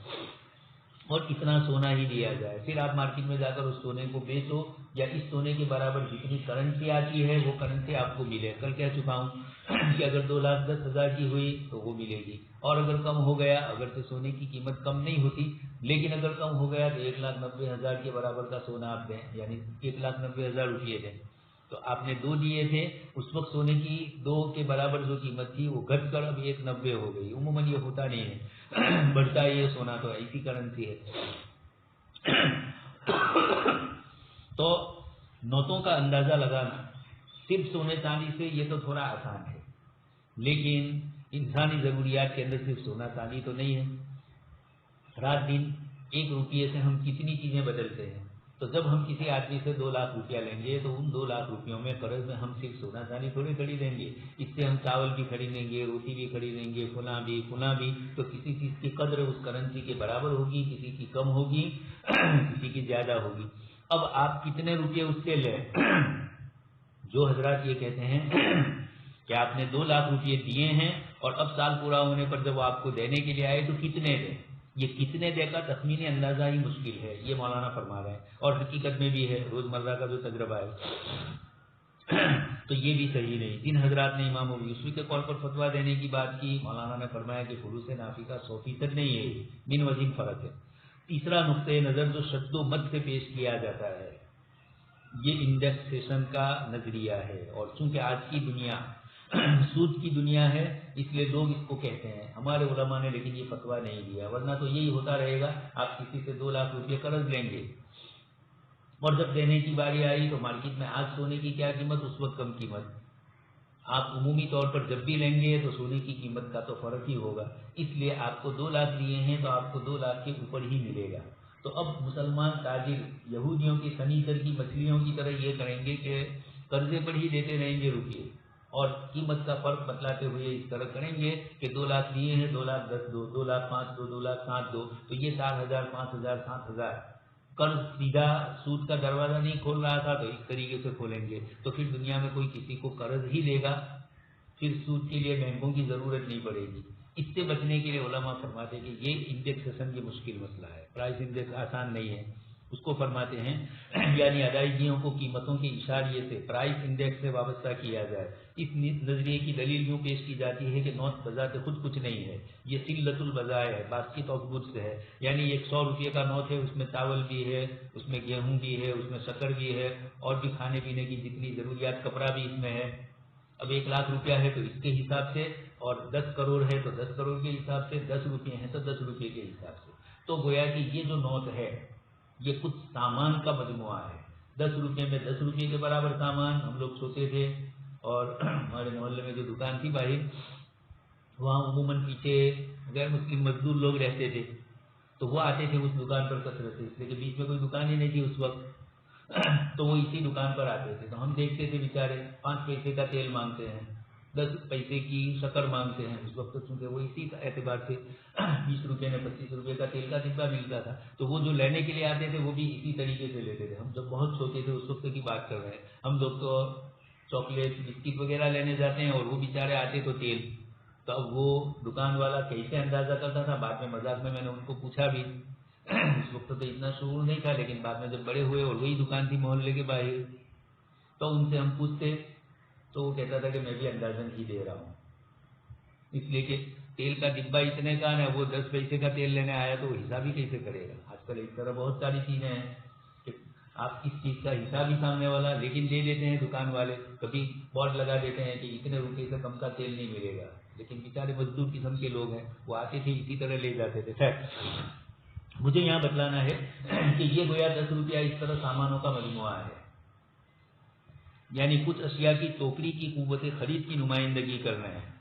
اور اتنا سونا ہی دیا جائے، پھر آپ مارکیٹ میں جا کر اس سونے کو بیچو یا اس سونے کے برابر جتنی کرنسی آتی ہے وہ کرنسی آپ کو ملے۔ کل کہہ چکا ہوں کہ اگر 2,10,000 کی ہوئی تو وہ ملے گی، اور اگر کم ہو گیا، اگر تو سونے کی قیمت کم نہیں ہوتی لیکن اگر کم ہو گیا تو 1,90,000 کے برابر کا سونا آپ دیں، یعنی 1,90,000 روپیے دیں، تو آپ نے 2 دیے تھے، اس وقت سونے کی 2 کے برابر جو قیمت تھی وہ گھٹ کر اب 1,90 ہو گئی۔ عموماً یہ ہوتا نہیں ہے، بڑھتا ہے یہ سونا، تو ایسی کرنسی ہے۔ تو نوٹوں کا اندازہ لگانا صرف سونے چاندی سے یہ تو تھوڑا آسان ہے، لیکن انسانی ضروریات کے اندر صرف سونا چاندی تو نہیں ہے، رات دن 1 روپیے سے ہم کتنی چیزیں بدلتے ہیں، تو جب ہم کسی آدمی سے 2 لاکھ روپیہ لیں گے تو ان 2 لاکھ روپیوں میں قرض میں ہم صرف سونا چاندی تھوڑی خریدیں گے، اس سے ہم چاول بھی خریدیں گے، روٹی بھی خریدیں گے، فلاں بھی، تو کسی چیز کی قدر اس کرنسی کے برابر ہوگی، کسی کی کم ہوگی، کسی کی زیادہ ہوگی۔ اب آپ کتنے روپے اس سے لیں، جو حضرات یہ کہتے ہیں کہ آپ نے 2 لاکھ روپے دیے ہیں اور اب سال پورا ہونے پر جب آپ کو دینے کے لیے آئے تو کتنے دیں، یہ کتنے دے کا تخمینی اندازہ ہی مشکل ہے، یہ مولانا فرما رہے ہیں، اور حقیقت میں بھی ہے، روزمرہ کا جو تجربہ ہے، تو یہ بھی صحیح نہیں۔ جن حضرات نے امام ابو یوسف کے قول پر فتویٰ دینے کی بات کی، مولانا نے فرمایا کہ فلوس نافقہ 100% نہیں ہے، من وجہ فرق ہے۔ تیسرا نقطۂ نظر جو شد و مد سے پیش کیا جاتا ہے یہ انڈیکسیشن کا نظریہ ہے، اور چونکہ آج کی دنیا سود کی دنیا ہے، اس لیے لوگ اس کو کہتے ہیں. ہمارے علماء نے لیکن یہ فتویٰ نہیں دیا، ورنہ تو یہی ہوتا رہے گا. آپ کسی سے 2 لاکھ روپے قرض لیں گے اور جب دینے کی باری آئی تو مارکیٹ میں آج سونے کی کیا قیمت، اس وقت کم قیمت. آپ عمومی طور پر جب بھی لیں گے تو سونے کی قیمت کا تو فرق ہی ہوگا. اس لیے آپ کو 2 لاکھ دیے ہیں تو آپ کو 2 لاکھ کے اوپر ہی ملے گا. تو اب مسلمان تاجر یہودیوں کی سنیچر کی مچھلیوں کی طرح یہ کریں گے کہ قرضے پر ہی دیتے رہیں گے روپیے، اور قیمت کا فرق بتلاتے ہوئے اس طرح کریں گے کہ 2 لاکھ دیے ہیں 2 لاکھ 10 دو، 2 لاکھ 5 دو، 2 لاکھ 7 دو، تو یہ 4,000 5,000 7,000 قرض سیدھا سود کا دروازہ نہیں کھول رہا تھا تو اس طریقے سے کھولیں گے. تو پھر دنیا میں کوئی کسی کو قرض ہی لے گا، پھر سود کے لیے بینکوں کی ضرورت نہیں پڑے گی. اس سے بچنے کے لیے علماء فرماتے ہیں کہ یہ انڈیکسیشن یہ مشکل مسئلہ ہے، پرائس انڈیکس آسان نہیں ہے. اس کو فرماتے ہیں یعنی ادائیگیوں کو قیمتوں کے اشاریے سے پرائس انڈیکس سے وابستہ کیا جائے. اس نظریے کی دلیل یوں پیش کی جاتی ہے کہ نوٹ بذات خود کچھ نہیں ہے، یہ سلۃ البضائع ہے، باسکٹ آف گڈس ہے. یعنی ایک 100 روپے کا نوٹ ہے، اس میں چاول بھی ہے، اس میں گیہوں بھی ہے، اس میں شکر بھی ہے، اور بھی کھانے پینے کی جتنی ضروریات، کپڑا بھی اس میں ہے. اب 1 لاکھ روپیہ ہے تو اس کے حساب سے، اور 10 کروڑ ہے تو 10 کروڑ کے حساب سے، 10 روپے ہیں تو 10 روپے کے حساب سے. تو گویا کہ یہ جو نوٹ ہے یہ کچھ سامان کا مجموعہ ہے. 10 روپے میں 10 روپے کے برابر سامان. ہم لوگ چھوٹے تھے اور ہمارے محلے میں جو دکان تھی باہر، وہاں عموماً پیچھے غیر مسلم مزدور لوگ رہتے تھے، تو وہ آتے تھے اس دکان پر کثرت سے، اس لیے کہ بیچ میں کوئی دکان ہی نہیں تھی اس وقت. تو وہ اسی دکان پر آتے تھے، تو ہم دیکھتے تھے بیچارے 5 پیسے کا تیل مانگتے ہیں، 10 پیسے کی شکر مانگتے ہیں. اس وقت چونکہ وہ اسی اعتبار سے 20 روپے میں 25 روپے کا تیل کا ڈبہ ملتا تھا، تو وہ جو لینے کے لیے آتے تھے وہ بھی اسی طریقے سے لیتے تھے. ہم جب بہت چھوٹے تھے اس وقت کی بات کر رہے ہیں، ہم لوگ تو چاکلیٹ بسکٹ وغیرہ لینے جاتے ہیں اور وہ بیچارے آتے تو تیل. تو اب وہ دکان والا کیسے اندازہ کرتا تھا، بعد میں مذاق میں نے ان کو پوچھا بھی. اس وقت تو اتنا شعور نہیں تھا، لیکن بعد میں جب بڑے ہوئے اور وہی دکان تھی محلے کے باہر، تو ان سے ہم پوچھتے تو وہ کہتا تھا کہ میں بھی اندازن ہی دے رہا ہوں، اس لیے کہ تیل کا ڈبہ اتنے کا ہے، وہ 10 پیسے کا تیل لینے آیا تو وہ حساب ہی کیسے کرے گا. آج کل اس طرح بہت ساری چیزیں ہیں کہ آپ کس چیز کا حساب ہی سامنے والا، لیکن دے دیتے ہیں دکان والے. کبھی بورڈ لگا دیتے ہیں کہ اتنے روپے سے کم کا تیل نہیں ملے گا، لیکن بیچارے مزدور قسم کے لوگ ہیں، وہ آتے تھے اسی طرح لے جاتے تھے. خیر، مجھے یہاں بتلانا ہے کہ یہ گویا 10 روپیہ اس طرح سامانوں کا مجموعہ ہے، یعنی کچھ اشیاء کی ٹوکری کی قوت خرید کی نمائندگی کر رہے ہیں.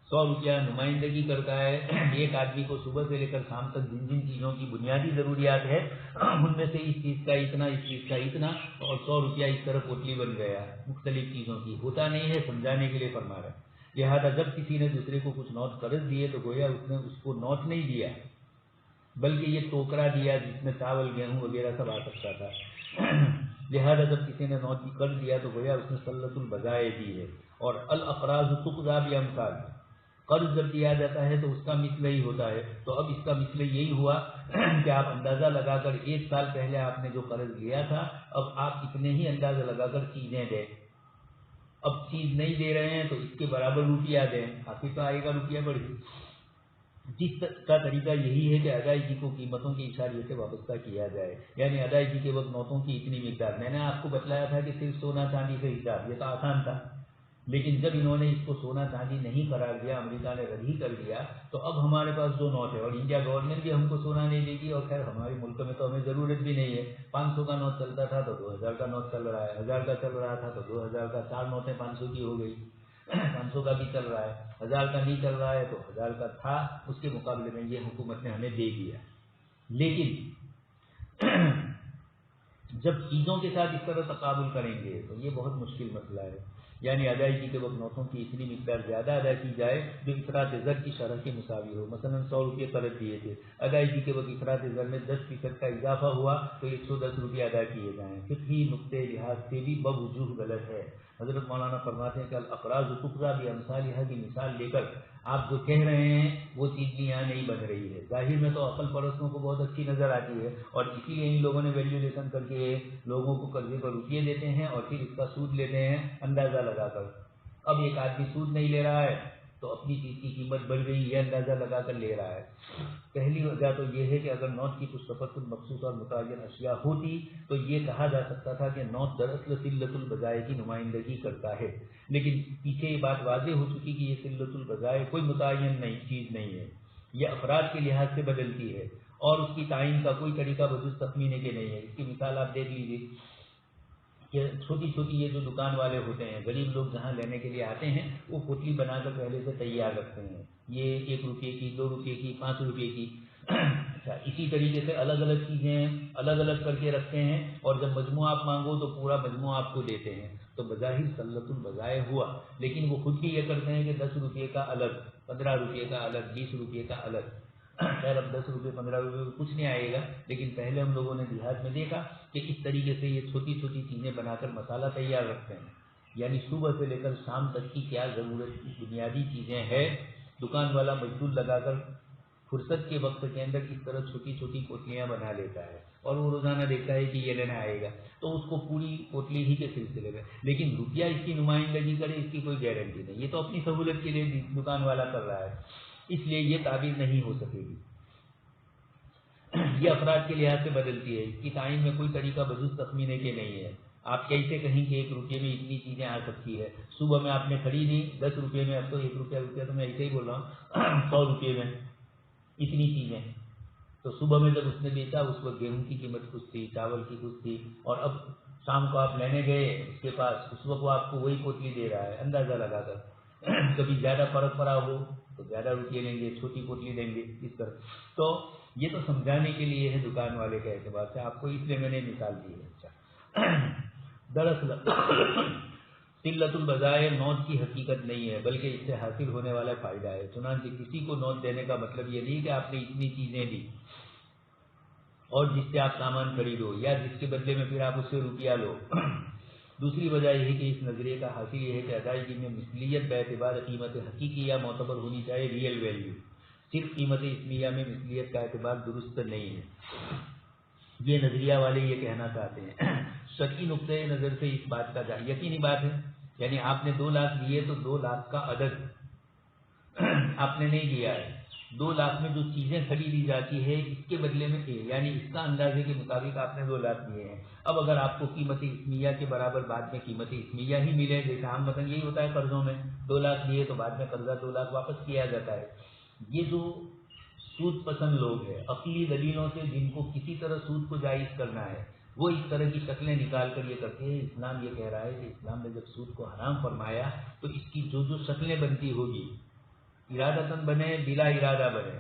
100 روپیہ نمائندگی کرتا ہے ایک آدمی کو صبح سے لے کر شام تک جن جن چیزوں کی بنیادی ضروریات ہے ان میں سے اس چیز کا اتنا، اس چیز کا اتنا، اور 100 روپیہ اس طرح پوٹلی بن گیا مختلف چیزوں کی. ہوتا نہیں ہے، سمجھانے کے لیے فرما رہا ہے. لہٰذا جب کسی نے دوسرے کو کچھ نوٹ قرض دیے تو گویا اس نے اس کو نوٹ نہیں دیا، بلکہ یہ ٹوکرا دیا جس میں چاول گیہوں وغیرہ سب آ سکتا تھا. لہذا جب کسی نے نوٹ کی قرض دیا تو گویا اس نے سلۃ البضائع دی ہے. اور الاقراض تقضی بامثال، قرض جب دیا جاتا ہے تو اس کا مثل ہی ہوتا ہے. تو اب اس کا مثل یہی ہوا کہ آپ اندازہ لگا کر 1 سال پہلے آپ نے جو قرض لیا تھا، اب آپ اتنے ہی اندازہ لگا کر چیزیں دیں. اب چیز نہیں دے رہے ہیں تو اس کے برابر روپیہ دیں، کافی تو آئے گا روپیہ بڑھ. جس کا طریقہ یہی ہے کہ ادائیگی کو قیمتوں کے اشاریے سے وابستہ کیا جائے، یعنی ادائیگی کے وقت نوٹوں کی اتنی مقدار. میں نے آپ کو بتلایا تھا کہ صرف سونا چاندی سے حساب، یہ تو آسان تھا، لیکن جب انہوں نے اس کو سونا چاندی نہیں قرار دیا، امریکہ نے رد ہی کر دیا، تو اب ہمارے پاس جو نوٹ ہے، اور انڈیا گورنمنٹ بھی ہم کو سونا نہیں دے گی، اور خیر ہمارے ملک میں تو ہمیں ضرورت بھی نہیں ہے. 500 کا نوٹ چلتا تھا تو 2000 کا نوٹ چل رہا ہے، 1000 کا چل رہا تھا تو 2000 کا، 4 نوٹیں 500 کی ہو گئی. 500 کا بھی چل رہا ہے، 1000 کا نہیں چل رہا ہے تو 1000 کا تھا، اس کے مقابلے میں یہ حکومت نے ہمیں دے دیا. لیکن جب چیزوں کے ساتھ اس طرح تقابل کریں گے تو یہ بہت مشکل مسئلہ ہے. یعنی ادائیگی کے وقت نوٹوں کی اتنی مقدار زیادہ ادا کی جائے جو افراط زر کی شرح کے مساوی ہو. مثلا 100 روپے قرض دیے تھے، ادائیگی کے وقت افراط زر میں 10% کا اضافہ ہوا تو 110 روپے ادا کیے جائیں. فقہی نقطۂ لحاظ سے بھی بوجوہ غلط ہے. حضرت مولانا فرماتے ہیں کہ الاقراض تقضی بامثالها کی مثال لے کر آپ جو کہہ رہے ہیں وہ چیز بھی یہاں نہیں بن رہی ہے. ظاہر میں تو عقل پرستوں کو بہت اچھی نظر آتی ہے، اور اسی لیے ان لوگوں نے ویلیولیشن کر کے لوگوں کو قرضے پر روپیے دیتے ہیں اور پھر اس کا سود لیتے ہیں اندازہ لگا کر. اب ایک آدمی سود نہیں لے رہا ہے تو اپنی چیز کی قیمت بڑھ گئی، یہ اندازہ لگا کر لے رہا ہے۔ پہلی وجہ تو یہ ہے کہ اگر نوٹ کی کچھ تفصیل مخصوص اور متعین اشیاء ہوتی تو یہ کہا جا سکتا تھا کہ نوٹ دراصل قلت البضائع کی نمائندگی کرتا ہے، لیکن پیچھے یہ بات واضح ہو چکی کہ یہ قلت البضائع کوئی متعین چیز نہیں ہے، یہ افراد کے لحاظ سے بدلتی ہے اور اس کی تعین کا کوئی طریقہ بجز تخمینے کے نہیں ہے۔ اس کی مثال آپ دیکھ لیجیے کہ چھوٹی چھوٹی یہ جو دکان والے ہوتے ہیں، غریب لوگ جہاں لینے کے لیے آتے ہیں، وہ پتلی بنا کر پہلے سے تیار رکھتے ہیں، یہ 1 روپے کی، 2 روپے کی، 5 روپے کی۔ اچھا، اسی طریقے سے الگ الگ چیزیں الگ الگ کر کے رکھتے ہیں، اور جب مجموعہ آپ مانگو تو پورا مجموعہ آپ کو دیتے ہیں، تو بظاہر قلت البضائع ہوا، لیکن وہ خود بھی یہ کرتے ہیں کہ 10 روپے کا الگ، 15 روپے کا الگ، 20 روپے کا الگ۔ خیر اب 10 روپے 15 روپے میں کچھ نہیں آئے گا، لیکن پہلے ہم لوگوں نے دیہات میں دیکھا کہ اس طریقے سے یہ چھوٹی چھوٹی چیزیں بنا کر مسالہ تیار رکھتے ہیں، یعنی صبح سے لے کر شام تک کی کیا ضرورت کی بنیادی چیزیں ہیں، دکان والا مزدور لگا کر فرصت کے وقت کے اندر اس طرح چھوٹی چھوٹی پوتلیاں بنا لیتا ہے، اور وہ روزانہ دیکھتا ہے کہ یہ لینا آئے گا تو اس کو پوری پوتلی ہی کے سلسلے میں، لیکن روپیہ اس کی نمائندگی کرے اس کی کوئی گارنٹی نہیں، یہ تو اپنی سہولت کے لیے دکان والا کر رہا ہے، اس لیے یہ تعبیر نہیں ہو سکے گی۔ یہ افراد کے لحاظ سے بدلتی ہے، اس کی تعین میں کوئی طریقہ بجز تخمینے کے نہیں ہے۔ آپ کیسے کہیں کہ 1 روپے میں اتنی چیزیں آ سکتی ہے؟ صبح میں آپ نے خریدی 10 روپے میں، اب تو 1 روپیہ تو میں ایسے ہی بول رہا ہوں 100 روپے میں اتنی چیزیں، تو صبح میں جب اس نے بیچا اس وقت گیہوں کی قیمت کچھ تھی، چاول کی کچھ تھی، اور اب شام کو آپ لینے گئے اس کے پاس، اس وقت وہ آپ کو وہی پوتلی دے رہا ہے اندازہ لگا کر، کبھی زیادہ فرق پڑا ہو تو زیادہ روپیے لیں گے، چھوٹی پوتلی دیں گے، اس طرح۔ تو یہ تو سمجھانے کے لیے ہے دکان والے کے اعتبار سے، آپ کو اس لیے میں نے مثال دی ہے۔ اچھا، دراصل قلت البضائع نوٹ کی حقیقت نہیں ہے، بلکہ اس سے حاصل ہونے والا فائدہ ہے۔ چنانچہ کسی کو نوٹ دینے کا مطلب یہ نہیں کہ آپ نے اتنی چیزیں دی اور جس سے آپ سامان خریدو، یا جس کے بدلے میں پھر آپ اس سے روپیہ لو۔ دوسری وجہ یہ ہے کہ اس نظریے کا حاصل یہ ہے کہ ادائیگی میں مثلیت باعتبار قیمت حقیقی یا معتبر ہونی چاہیے، ریئل ویلیو، صرف قیمت اسمیہ میں مثلیت کا اعتبار درست نہیں ہے، یہ نظریہ والے یہ کہنا چاہتے ہیں۔ شرعی نقطۂ نظر سے اس بات کا یقینی بات ہے، یعنی آپ نے 2 لاکھ لیے تو 2 لاکھ کا عدد آپ نے نہیں دیا ہے، 2 لاکھ میں جو چیزیں خریدی جاتی ہے اس کے بدلے میں، یعنی اس کا اندازے کے مطابق آپ نے 2 لاکھ دیے ہیں۔ اب اگر آپ کو قیمت اسمیہ کے برابر بعد میں قیمت اسمیہ ہی ملے، جیسے عام مثلا یہی ہوتا ہے قرضوں میں، 2 لاکھ لیے تو بعد میں قرضہ 2 لاکھ واپس کیا جاتا ہے۔ یہ جو سود پسند لوگ ہیں، عقلی دلیلوں سے جن کو کسی طرح سود کو جائز کرنا ہے، وہ اس طرح کی شکلیں نکال کر یہ کرتے ہیں۔ اسلام یہ کہہ رہا ہے کہ اسلام نے جب سود کو حرام فرمایا تو اس کی جو جو شکلیں بنتی ہوگی، ارادتاً بنے بلا ارادہ بنے،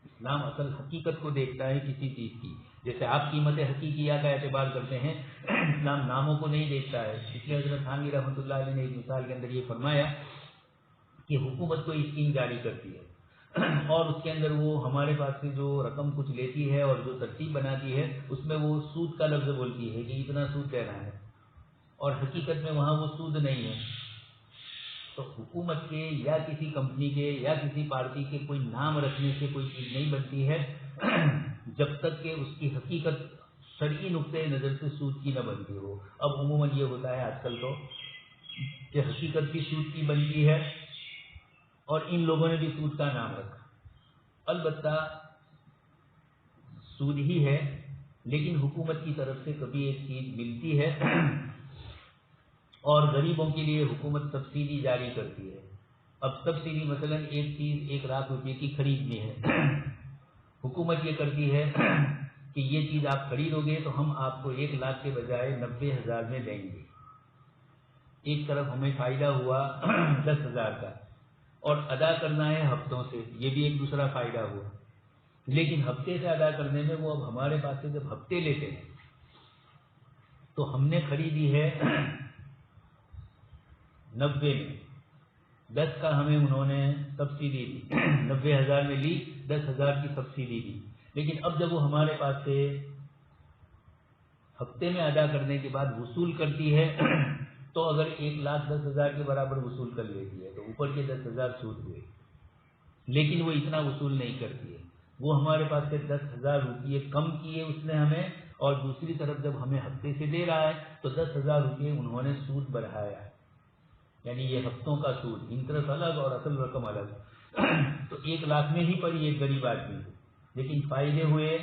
اسلام اصل حقیقت کو دیکھتا ہے کسی چیز کی، جیسے آپ قیمت حقیقیہ کا اعتبار کرتے ہیں، اسلام ناموں کو نہیں دیکھتا ہے۔ اس لیے حضرت تھانوی رحمۃ اللہ علیہ نے ایک مثال کے اندر یہ فرمایا کہ حکومت کوئی اسکیم جاری کرتی ہے اور اس کے اندر وہ ہمارے پاس سے جو رقم کچھ لیتی ہے اور جو ترتیب بناتی ہے اس میں وہ سود کا لفظ بولتی ہے کہ اتنا سود دینا ہے، اور حقیقت میں وہاں وہ سود نہیں ہے۔ تو حکومت کے یا کسی کمپنی کے یا کسی پارٹی کے کوئی نام رکھنے سے کوئی چیز نہیں بنتی ہے جب تک کہ اس کی حقیقت شرعی نقطۂ نظر سے سود کی نہ بنتی ہو۔ اب عموماً یہ ہوتا ہے آج کل تو کہ حقیقت بھی سود کی بنتی ہے اور ان لوگوں نے بھی سود کا نام رکھا، البتہ سود ہی ہے، لیکن حکومت کی طرف سے کبھی ایک چیز ملتی ہے اور غریبوں کے لیے حکومت سبسڈی جاری کرتی ہے۔ اب سبسڈی مثلا ایک چیز 1 لاکھ روپے کی خریدنی ہے، حکومت یہ کرتی ہے کہ یہ چیز آپ خریدو گے تو ہم آپ کو 1 لاکھ کے بجائے 90,000 میں دیں گے۔ ایک طرف ہمیں فائدہ ہوا 10,000 کا، اور ادا کرنا ہے ہفتوں سے، یہ بھی ایک دوسرا فائدہ ہوا، لیکن ہفتے سے ادا کرنے میں وہ اب ہمارے پاس سے جب ہفتے لیتے ہیں تو ہم نے خریدی ہے 90 میں، 10 کا ہمیں انہوں نے سبسڈی دی، 90,000 میں لی، 10,000 کی سبسڈی دی، لیکن اب جب وہ ہمارے پاس سے ہفتے میں ادا کرنے کے بعد وصول کرتی ہے تو اگر 1,10,000 کے برابر وصول کر لیتی ہے تو اوپر کے 10,000 سود ہوئے، لیکن وہ اتنا وصول نہیں کرتی ہے، وہ ہمارے پاس سے 10,000 روپئے کم کیے اس نے ہمیں، اور دوسری طرف جب ہمیں ہفتے سے دے رہا ہے تو 10,000 روپئے انہوں نے سود بڑھایا ہے، یعنی یہ ہفتوں کا سود، انٹرسٹ الگ اور اصل رقم الگ، تو 1 لاکھ میں ہی پڑی ایک غریب آدمی کو، لیکن فائدے ہوئے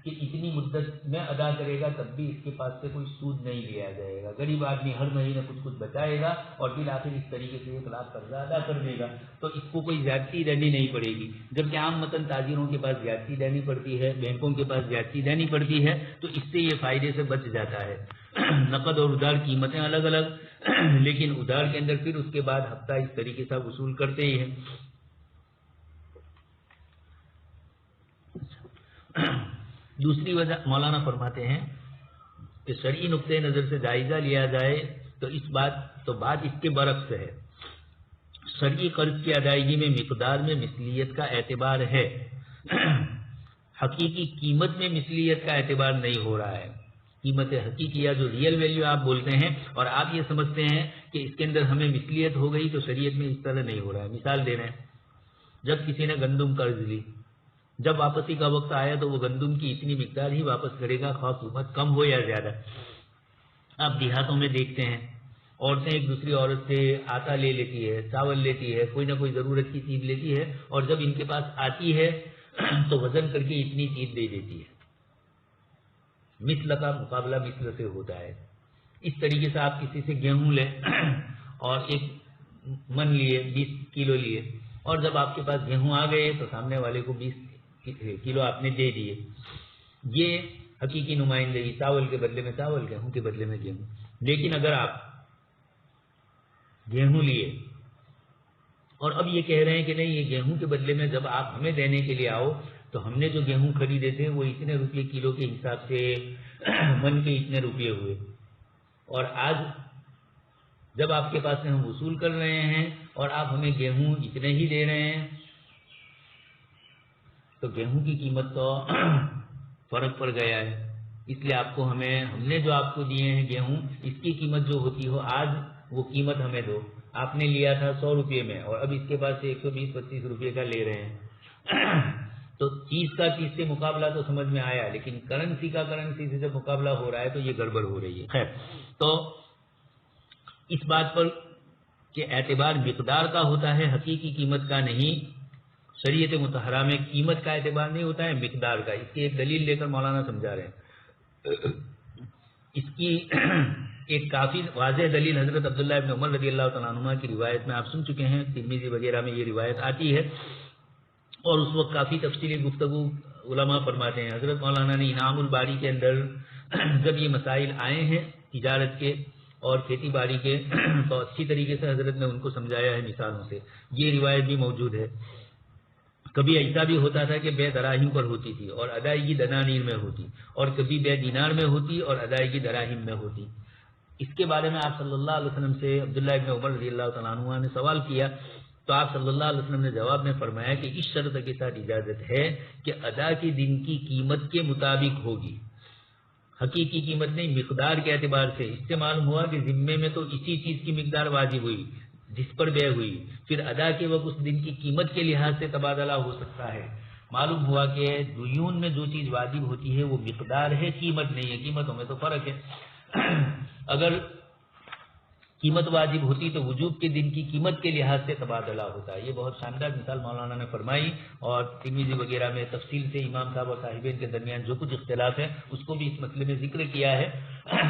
کہ اتنی مدت میں ادا کرے گا تب بھی اس کے پاس سے کوئی سود نہیں لیا جائے گا، غریب آدمی ہر مہینے کچھ بچائے گا اور بالآخر اس طریقے سے 1 لاکھ قرضہ ادا کر دے گا، تو اس کو کوئی زیادتی دینی نہیں پڑے گی، جبکہ عام متن تاجروں کے پاس زیادتی دینی پڑتی ہے، بینکوں کے پاس زیادتی دینی پڑتی ہے، تو اس سے یہ فائدے سے بچ جاتا ہے۔ نقد اور ادھار قیمتیں الگ الگ، لیکن ادھار کے اندر پھر اس کے بعد ہفتہ اس طریقے سے وصول کرتے ہی ہیں۔ دوسری وجہ مولانا فرماتے ہیں کہ شرعی نقطۂ نظر سے جائزہ لیا جائے تو بات اس کے برعکس ہے۔ شرعی قرض کی ادائیگی میں مقدار میں مثلیت کا اعتبار ہے، حقیقی قیمت میں مثلیت کا اعتبار نہیں ہو رہا ہے۔ قیمت حقیقی یا جو ریئل ویلیو آپ بولتے ہیں اور آپ یہ سمجھتے ہیں کہ اس کے اندر ہمیں مثلیت ہو گئی، تو شریعت میں اس طرح نہیں ہو رہا ہے۔ مثال دے رہے ہیں، جب کسی نے گندم قرض لی، جب واپسی کا وقت آیا تو وہ گندم کی اتنی مقدار ہی واپس کرے گا، خواہ قیمت کم ہو یا زیادہ۔ آپ دیہاتوں میں دیکھتے ہیں عورتیں ایک دوسری عورت سے آٹا لے لیتی ہے، چاول لیتی ہے، کوئی نہ کوئی ضرورت کی چیز لیتی ہے، اور جب ان کے پاس آتی ہے تو وزن کر کے اتنی چیز دے دیتی ہے۔ مثل کا مقابلہ مثل سے ہوتا ہے۔ اس طریقے سے آپ کسی سے گیہوں لیں اور 1 من لیے، 20 کلو لیے، اور جب آپ کے پاس گیہوں آ گئے تو سامنے والے کو 20 کلو آپ نے دے دیے۔ یہ حقیقی نمائندگی، چاول کے بدلے میں چاول، گیہوں کے بدلے میں گیہوں۔ لیکن اگر آپ گیہوں لیے اور اب یہ کہہ رہے ہیں کہ نہیں، یہ گیہوں کے بدلے میں جب آپ ہمیں دینے کے لیے آؤ تو ہم نے جو گیہوں خریدے تھے وہ اتنے روپے کلو کے حساب سے من کے اتنے روپے ہوئے، اور آج جب آپ کے پاس سے ہم وصول کر رہے ہیں اور آپ ہمیں گیہوں اتنے ہی دے رہے ہیں، تو گیہوں کی قیمت تو فرق پڑ گیا ہے۔ اس لیے آپ کو ہم نے جو آپ کو دیے ہیں گیہوں، اس کی قیمت جو ہوتی ہو آج وہ قیمت ہمیں دو۔ آپ نے لیا تھا 100 روپے میں اور اب اس کے پاس سے 120-25 روپے کا لے رہے ہیں، تو چیز کا چیز سے مقابلہ تو سمجھ میں آیا، لیکن کرنسی کا کرنسی سے جب مقابلہ ہو رہا ہے تو یہ گڑبڑ ہو رہی ہے۔ خیر، تو اس بات پر کہ اعتبار مقدار کا ہوتا ہے، حقیقی قیمت کا نہیں۔ شریعت مطہرہ میں قیمت کا اعتبار نہیں ہوتا ہے، مقدار کا۔ اس کی ایک دلیل لے کر مولانا سمجھا رہے ہیں۔ اس کی ایک کافی واضح دلیل حضرت عبداللہ ابن عمر رضی اللہ تعالیٰ عنہما کی روایت میں آپ سن چکے ہیں، ترمذی وغیرہ میں یہ روایت آتی ہے، اور اس وقت کافی تفصیلی گفتگو علماء فرماتے ہیں۔ حضرت مولانا نے انعام الباری کے اندر جب یہ مسائل آئے ہیں تجارت کے اور کھیتی باڑی کے، تو اچھی طریقے سے حضرت نے ان کو سمجھایا ہے مثالوں سے۔ یہ روایت بھی موجود ہے۔ کبھی ایسا بھی ہوتا تھا کہ بے دراہیم پر ہوتی تھی اور ادائیگی دنانیر میں ہوتی، اور کبھی بے دینار میں ہوتی اور ادائیگی دراہیم میں ہوتی۔ اس کے بارے میں آپ صلی اللہ علیہ وسلم سے عبداللہ ابن عمر رضی اللہ تعالیٰ عنہ نے سوال کیا، تو آپ صلی اللہ علیہ وسلم نے جواب میں فرمایا کہ اس شرط کے ساتھ اجازت ہے کہ ادا کے دن کی قیمت کے مطابق ہوگی، حقیقی قیمت نہیں، مقدار کے اعتبار سے۔ اس سے معلوم ہوا کہ ذمے میں تو اسی چیز کی مقدار واجب ہوئی جس پر بے ہوئی، پھر ادا کے وقت اس دن کی قیمت کے لحاظ سے تبادلہ ہو سکتا ہے۔ معلوم ہوا کہ دیون میں جو چیز واجب ہوتی ہے وہ مقدار ہے، قیمت نہیں ہے۔ قیمتوں میں تو فرق ہے۔ اگر قیمت واجب ہوتی تو وجوب کے دن کی قیمت کے لحاظ سے تبادلہ ہوتا ہے۔ یہ بہت شاندار مثال مولانا نے فرمائی، اور ترمذی وغیرہ میں تفصیل سے امام صاحب اور صاحبین کے درمیان جو کچھ اختلاف ہے اس کو بھی اس مسئلے میں ذکر کیا ہے۔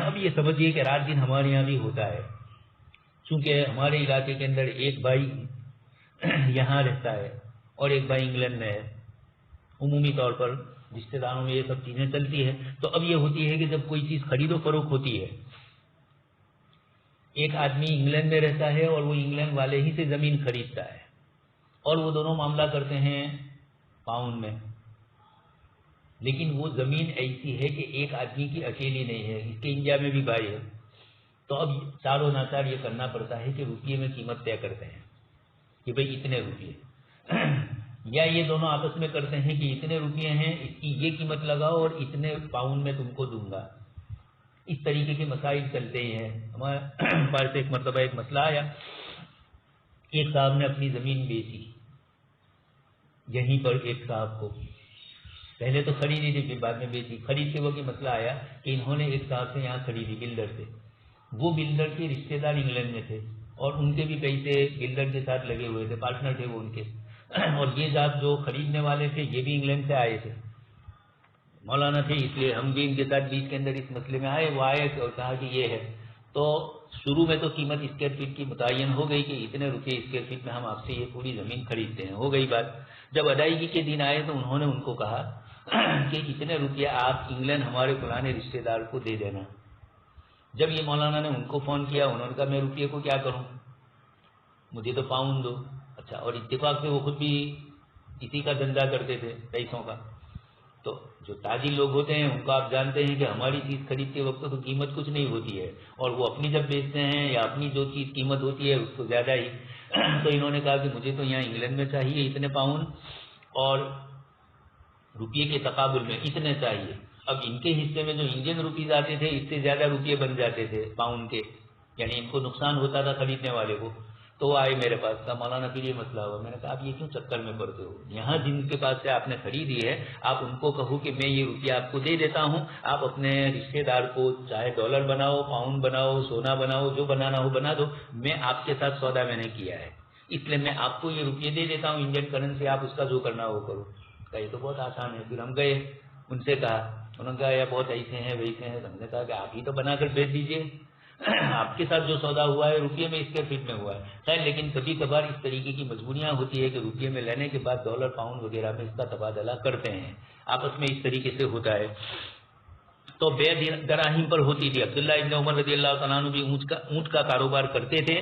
اب یہ سمجھیے کہ رات دن ہمارے یہاں بھی ہوتا ہے، چونکہ ہمارے علاقے کے اندر ایک بھائی یہاں رہتا ہے اور ایک بھائی انگلینڈ میں ہے۔ عمومی طور پر رشتے داروں میں یہ سب چیزیں چلتی ہیں۔ تو اب یہ ہوتی ہے کہ جب کوئی چیز خرید و فروخت ہوتی ہے، ایک آدمی انگلینڈ میں رہتا ہے اور وہ انگلینڈ والے ہی سے زمین خریدتا ہے، اور وہ دونوں معاملہ کرتے ہیں پاؤنڈ میں، لیکن وہ زمین ایسی ہے کہ ایک آدمی کی اکیلی نہیں ہے، اس کے انڈیا میں بھی بھائی ہے۔ تو اب چاروں ناچار یہ کرنا پڑتا ہے کہ روپیے میں قیمت طے کرتے ہیں کہ بھئی اتنے روپیے، یا یہ دونوں آپس میں کرتے ہیں کہ اتنے روپیے ہیں، اس کی یہ قیمت لگاؤ اور اتنے پاؤنڈ میں تم کو دوں گا۔ اس طریقے کے مسائل چلتے ہی ہیں۔ ہمارے پاس ایک مرتبہ ایک مسئلہ آیا، ایک صاحب نے اپنی زمین بیچی یہیں پر ایک صاحب کو، پہلے تو خریدی تھی پھر بعد میں بیچی۔ خرید کے وقت یہ مسئلہ آیا کہ انہوں نے ایک صاحب سے یہاں خریدی، بلڈر سے، وہ بلڈر کے رشتے دار انگلینڈ میں تھے اور ان کے بھی پیسے بلڈر کے ساتھ لگے ہوئے تھے، پارٹنر تھے وہ ان کے، اور یہ ذات جو خریدنے والے تھے یہ بھی انگلینڈ سے آئے تھے، مولانا تھے، اس لیے ہم بھی ان کے ساتھ بیچ کے اندر اس مسئلے میں آئے، وہ آئے اور کہا کہ یہ ہے، تو شروع میں تو قیمت اسکوائر فٹ کی متعین ہو گئی کہ اتنے روپے اسکوائر فٹ میں ہم آپ سے یہ پوری زمین خریدتے ہیں، ہو گئی بات۔ جب ادائیگی کے دن آئے تو انہوں نے ان کو کہا کہ اتنے روپیہ آپ انگلینڈ ہمارے فلانے رشتے دار کو دے دینا۔ جب یہ مولانا نے ان کو فون کیا، انہوں نے کہا میں روپیے کو کیا کروں، مجھے تو پاؤنڈ دو۔ اچھا، اور اتفاق سے وہ خود بھی اسی کا دھندا کرتے تھے پیسوں کا، تو جو تاجر لوگ ہوتے ہیں ان کو آپ جانتے ہیں کہ ہماری چیز خریدتے وقت تو قیمت کچھ نہیں ہوتی ہے، اور وہ اپنی جب بیچتے ہیں یا اپنی جو چیز قیمت ہوتی ہے اس کو زیادہ ہی، تو انہوں نے کہا کہ مجھے تو یہاں انگلینڈ میں چاہیے اتنے پاؤنڈ اور روپیے کے تقابل میں اتنے چاہیے۔ اب ان کے حصے میں جو انڈین روپیز آتے تھے اس سے زیادہ روپیے بن جاتے تھے پاؤنڈ کے، یعنی ان کو نقصان ہوتا تھا خریدنے والے کو، تو وہ آئے میرے پاس، کہا مولانا پھر یہ مسئلہ ہوا۔ میں نے کہا آپ یہ کیوں چکر میں پڑتے ہو، یہاں جن کے پاس سے آپ نے خریدی ہے آپ ان کو کہو کہ میں یہ روپیہ آپ کو دے دیتا ہوں، آپ اپنے رشتے دار کو چاہے ڈالر بناؤ، پاؤنڈ بناؤ، سونا بناؤ، جو بنانا ہو بنا دو، میں آپ کے ساتھ سودا میں نے کیا ہے اس لیے میں آپ کو یہ روپیے دے دیتا ہوں انڈین کرنسی، آپ اس کا جو کرنا ہو کرو۔ کہا یہ تو بہت آسان ہے۔ پھر ہم گئے ان سے کہا، انہوں نے کہا یہ بہت ایسے ہیں ویسے ہیں، ہم نے کہا کہ آپ ہی تو بنا کر بیچ دیجیے، آپ کے ساتھ جو سودا ہوا ہے روپیے میں اسکوائر فٹ میں ہوا ہے۔ خیر لیکن کبھی کبھار اس طریقے کی مجبوریاں ہوتی ہے کہ روپیے میں لینے کے بعد ڈالر پاؤنڈ وغیرہ میں اس کا تبادلہ کرتے ہیں، آپس میں اس طریقے سے ہوتا ہے۔ تو بے دراہیم پر ہوتی تھی۔ عبداللہ ابن عمر رضی اللہ تعالیٰ عنہ بھی اونٹ کا کاروبار کرتے تھے،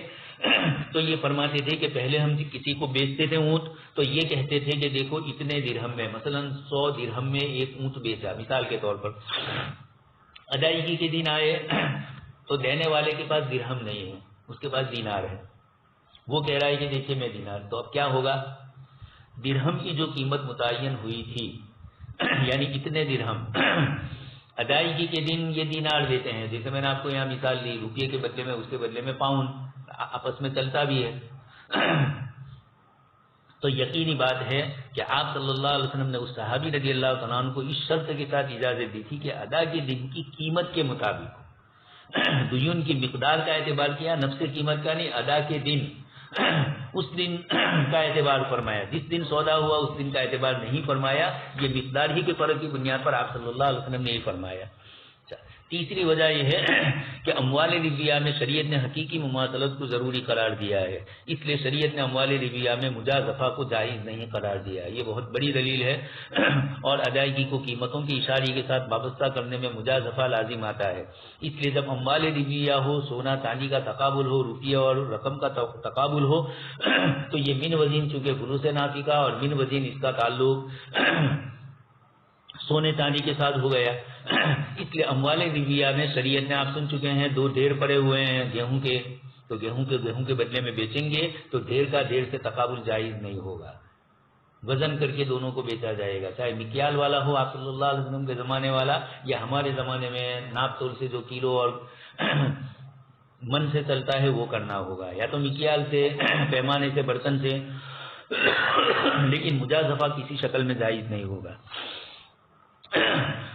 تو یہ فرماتے تھے کہ پہلے ہم کسی کو بیچتے تھے اونٹ تو یہ کہتے تھے کہ دیکھو اتنے درہم میں، مثلا 100 درہم میں ایک اونٹ بیچا مثال کے طور پر، ادائیگی کے دن آئے تو دینے والے کے پاس درہم نہیں ہے، اس کے پاس دینار ہے، وہ کہہ رہا ہے کہ دیکھیے میں دینار، تو اب کیا ہوگا، درہم کی جو قیمت متعین ہوئی تھی یعنی اتنے درہم، ادائیگی کے دن یہ دینار دیتے ہیں، جیسے میں نے آپ کو یہاں مثال دی، روپیے کے بدلے میں اس کے بدلے میں پاؤنڈ، آپس میں چلتا بھی ہے۔ تو یقینی بات ہے کہ آپ صلی اللہ علیہ وسلم نے اس صحابی رضی اللہ تعالیٰ عنہ کو اس شرط کے ساتھ اجازت دی تھی کہ ادا کے دن کی قیمت کے مطابق، دیون کی مقدار کا اعتبار کیا، نفس قیمت کا نہیں، ادا کے دن اس دن کا اعتبار فرمایا، جس دن سودا ہوا اس دن کا اعتبار نہیں فرمایا، یہ مقدار ہی کے فرق کی بنیاد پر آپ صلی اللہ علیہ وسلم نے یہ فرمایا۔ تیسری وجہ یہ ہے کہ اموال ربیہ میں شریعت نے حقیقی مماثلت کو ضروری قرار دیا ہے، اس لیے شریعت نے اموال ربیہ میں مجازفہ کو جائز نہیں قرار دیا، یہ بہت بڑی دلیل ہے، اور ادائیگی کو قیمتوں کی اشاری کے ساتھ وابستہ کرنے میں مجازفہ لازم آتا ہے، اس لیے جب اموال ربیہ ہو، سونا چاندی کا تقابل ہو، روپیہ اور رقم کا تقابل ہو، تو یہ من وزین چونکہ فلوس نافقہ اور من وزین اس کا تعلق سونے چاندی کے ساتھ ہو گیا، اس لیے اموال ربیہ میں شریعت نے آپ سن چکے ہیں 2 ڈھیر پڑے ہوئے ہیں گیہوں کے، تو گیہوں کے بدلے میں بیچیں گے تو ڈھیر کا ڈھیر سے تقابل جائز نہیں ہوگا، وزن کر کے دونوں کو بیچا جائے گا، چاہے مکیال والا ہو آپ صلی اللہ علیہ وسلم کے زمانے والا، یا ہمارے زمانے میں ناپ تول سے جو کلو اور من سے چلتا ہے وہ کرنا ہوگا، یا تو مکیال سے، پیمانے سے، برتن سے، لیکن مجازفہ کسی شکل میں جائز نہیں ہوگا۔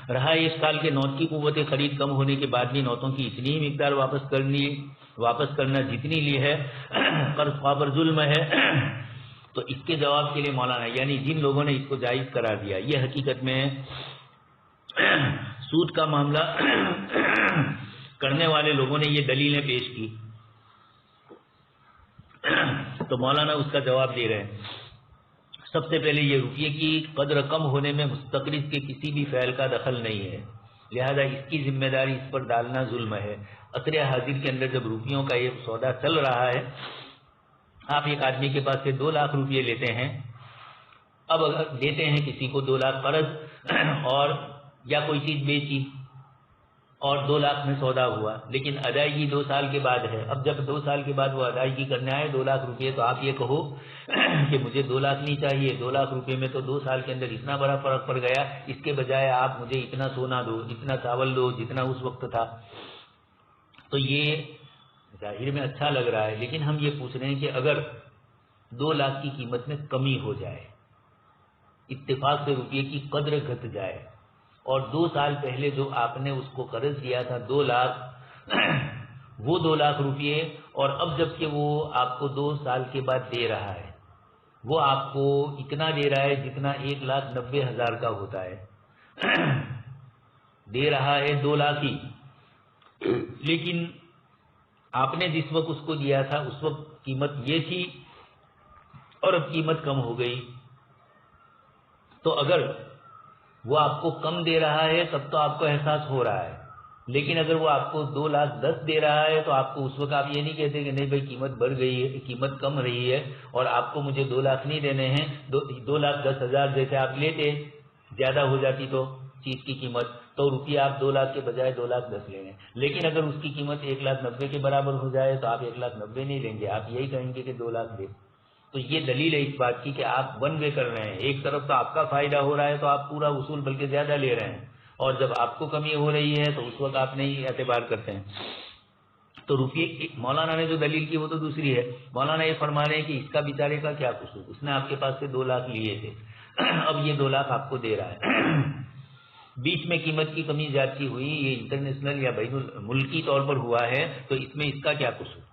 رہا اس سال کے نوٹ کی قوت خرید کم ہونے کے بعد بھی نوٹوں کی اتنی ہی مقدار واپس کرنا جتنی لی ہے قرض خواہ پر ظلم ہے، تو اس کے جواب کے لیے مولانا یعنی جن لوگوں نے اس کو جائز قرار دیا، یہ حقیقت میں سود کا معاملہ کرنے والے لوگوں نے یہ دلیلیں پیش کی، تو مولانا اس کا جواب دے رہے ہیں۔ سب سے پہلے یہ روپیے کی قدر کم ہونے میں مستقرض کے کسی بھی فعل کا دخل نہیں ہے، لہذا اس کی ذمہ داری اس پر ڈالنا ظلم ہے۔ عصر حاضر کے اندر جب روپیوں کا یہ سودا چل رہا ہے، آپ ایک آدمی کے پاس سے 2 لاکھ روپیے لیتے ہیں، اب اگر دیتے ہیں کسی کو 2 لاکھ قرض اور یا کوئی چیز بیچی اور 2 لاکھ میں سودا ہوا، لیکن ادائیگی 2 سال کے بعد ہے، اب جب 2 سال کے بعد وہ ادائیگی کرنے آئے 2 لاکھ روپئے، تو آپ یہ کہو کہ مجھے 2 لاکھ نہیں چاہیے، 2 لاکھ روپئے میں تو 2 سال کے اندر اتنا بڑا فرق پڑ گیا، اس کے بجائے آپ مجھے اتنا سونا دو، اتنا چاول دو جتنا اس وقت تھا، تو یہ ظاہر میں اچھا لگ رہا ہے، لیکن ہم یہ پوچھ رہے ہیں کہ اگر 2 لاکھ کی قیمت میں کمی ہو جائے، اتفاق سے روپئے کی قدر گھٹ جائے، اور 2 سال پہلے جو آپ نے اس کو قرض دیا تھا 2 لاکھ، وہ 2 لاکھ روپئے، اور اب جب کہ وہ آپ کو 2 سال کے بعد دے رہا ہے، وہ آپ کو اتنا دے رہا ہے جتنا 1,90,000 کا ہوتا ہے، دے رہا ہے 2 لاکھ ہی، لیکن آپ نے جس وقت اس کو دیا تھا اس وقت قیمت یہ تھی اور اب قیمت کم ہو گئی، تو اگر وہ آپ کو کم دے رہا ہے تب تو آپ کو احساس ہو رہا ہے، لیکن اگر وہ آپ کو 2,10,000 دے رہا ہے تو آپ کو اس وقت آپ یہ نہیں کہتے کہ نہیں بھائی قیمت بڑھ گئی ہے، قیمت کم رہی ہے اور آپ کو مجھے 2 لاکھ نہیں دینے ہیں، 2,10,000 جیسے آپ لیتے، زیادہ ہو جاتی تو چیز کی قیمت، تو روپیہ آپ 2 لاکھ کے بجائے 2,10,000 لیں گے، لیکن اگر اس کی قیمت 1,90,000 کے برابر ہو جائے تو آپ 1,90,000 نہیں لیں گے، آپ یہی کہیں گے کہ 2 لاکھ دے۔ تو یہ دلیل ہے اس بات کی کہ آپ ون وے کر رہے ہیں، ایک طرف تو آپ کا فائدہ ہو رہا ہے تو آپ پورا وصول بلکہ زیادہ لے رہے ہیں، اور جب آپ کو کمی ہو رہی ہے تو اس وقت آپ نہیں اعتبار کرتے ہیں۔ تو روپیے مولانا نے جو دلیل کی وہ تو دوسری ہے، مولانا یہ فرما رہے ہیں کہ اس کا بیچارے کا کیا قصور، اس نے آپ کے پاس سے 2 لاکھ لیے تھے، اب یہ 2 لاکھ آپ کو دے رہا ہے، بیچ میں قیمت کی کمی زیادتی ہوئی، یہ انٹرنیشنل یا بین الملکی طور پر ہوا ہے، تو اس میں اس کا کیا قصور۔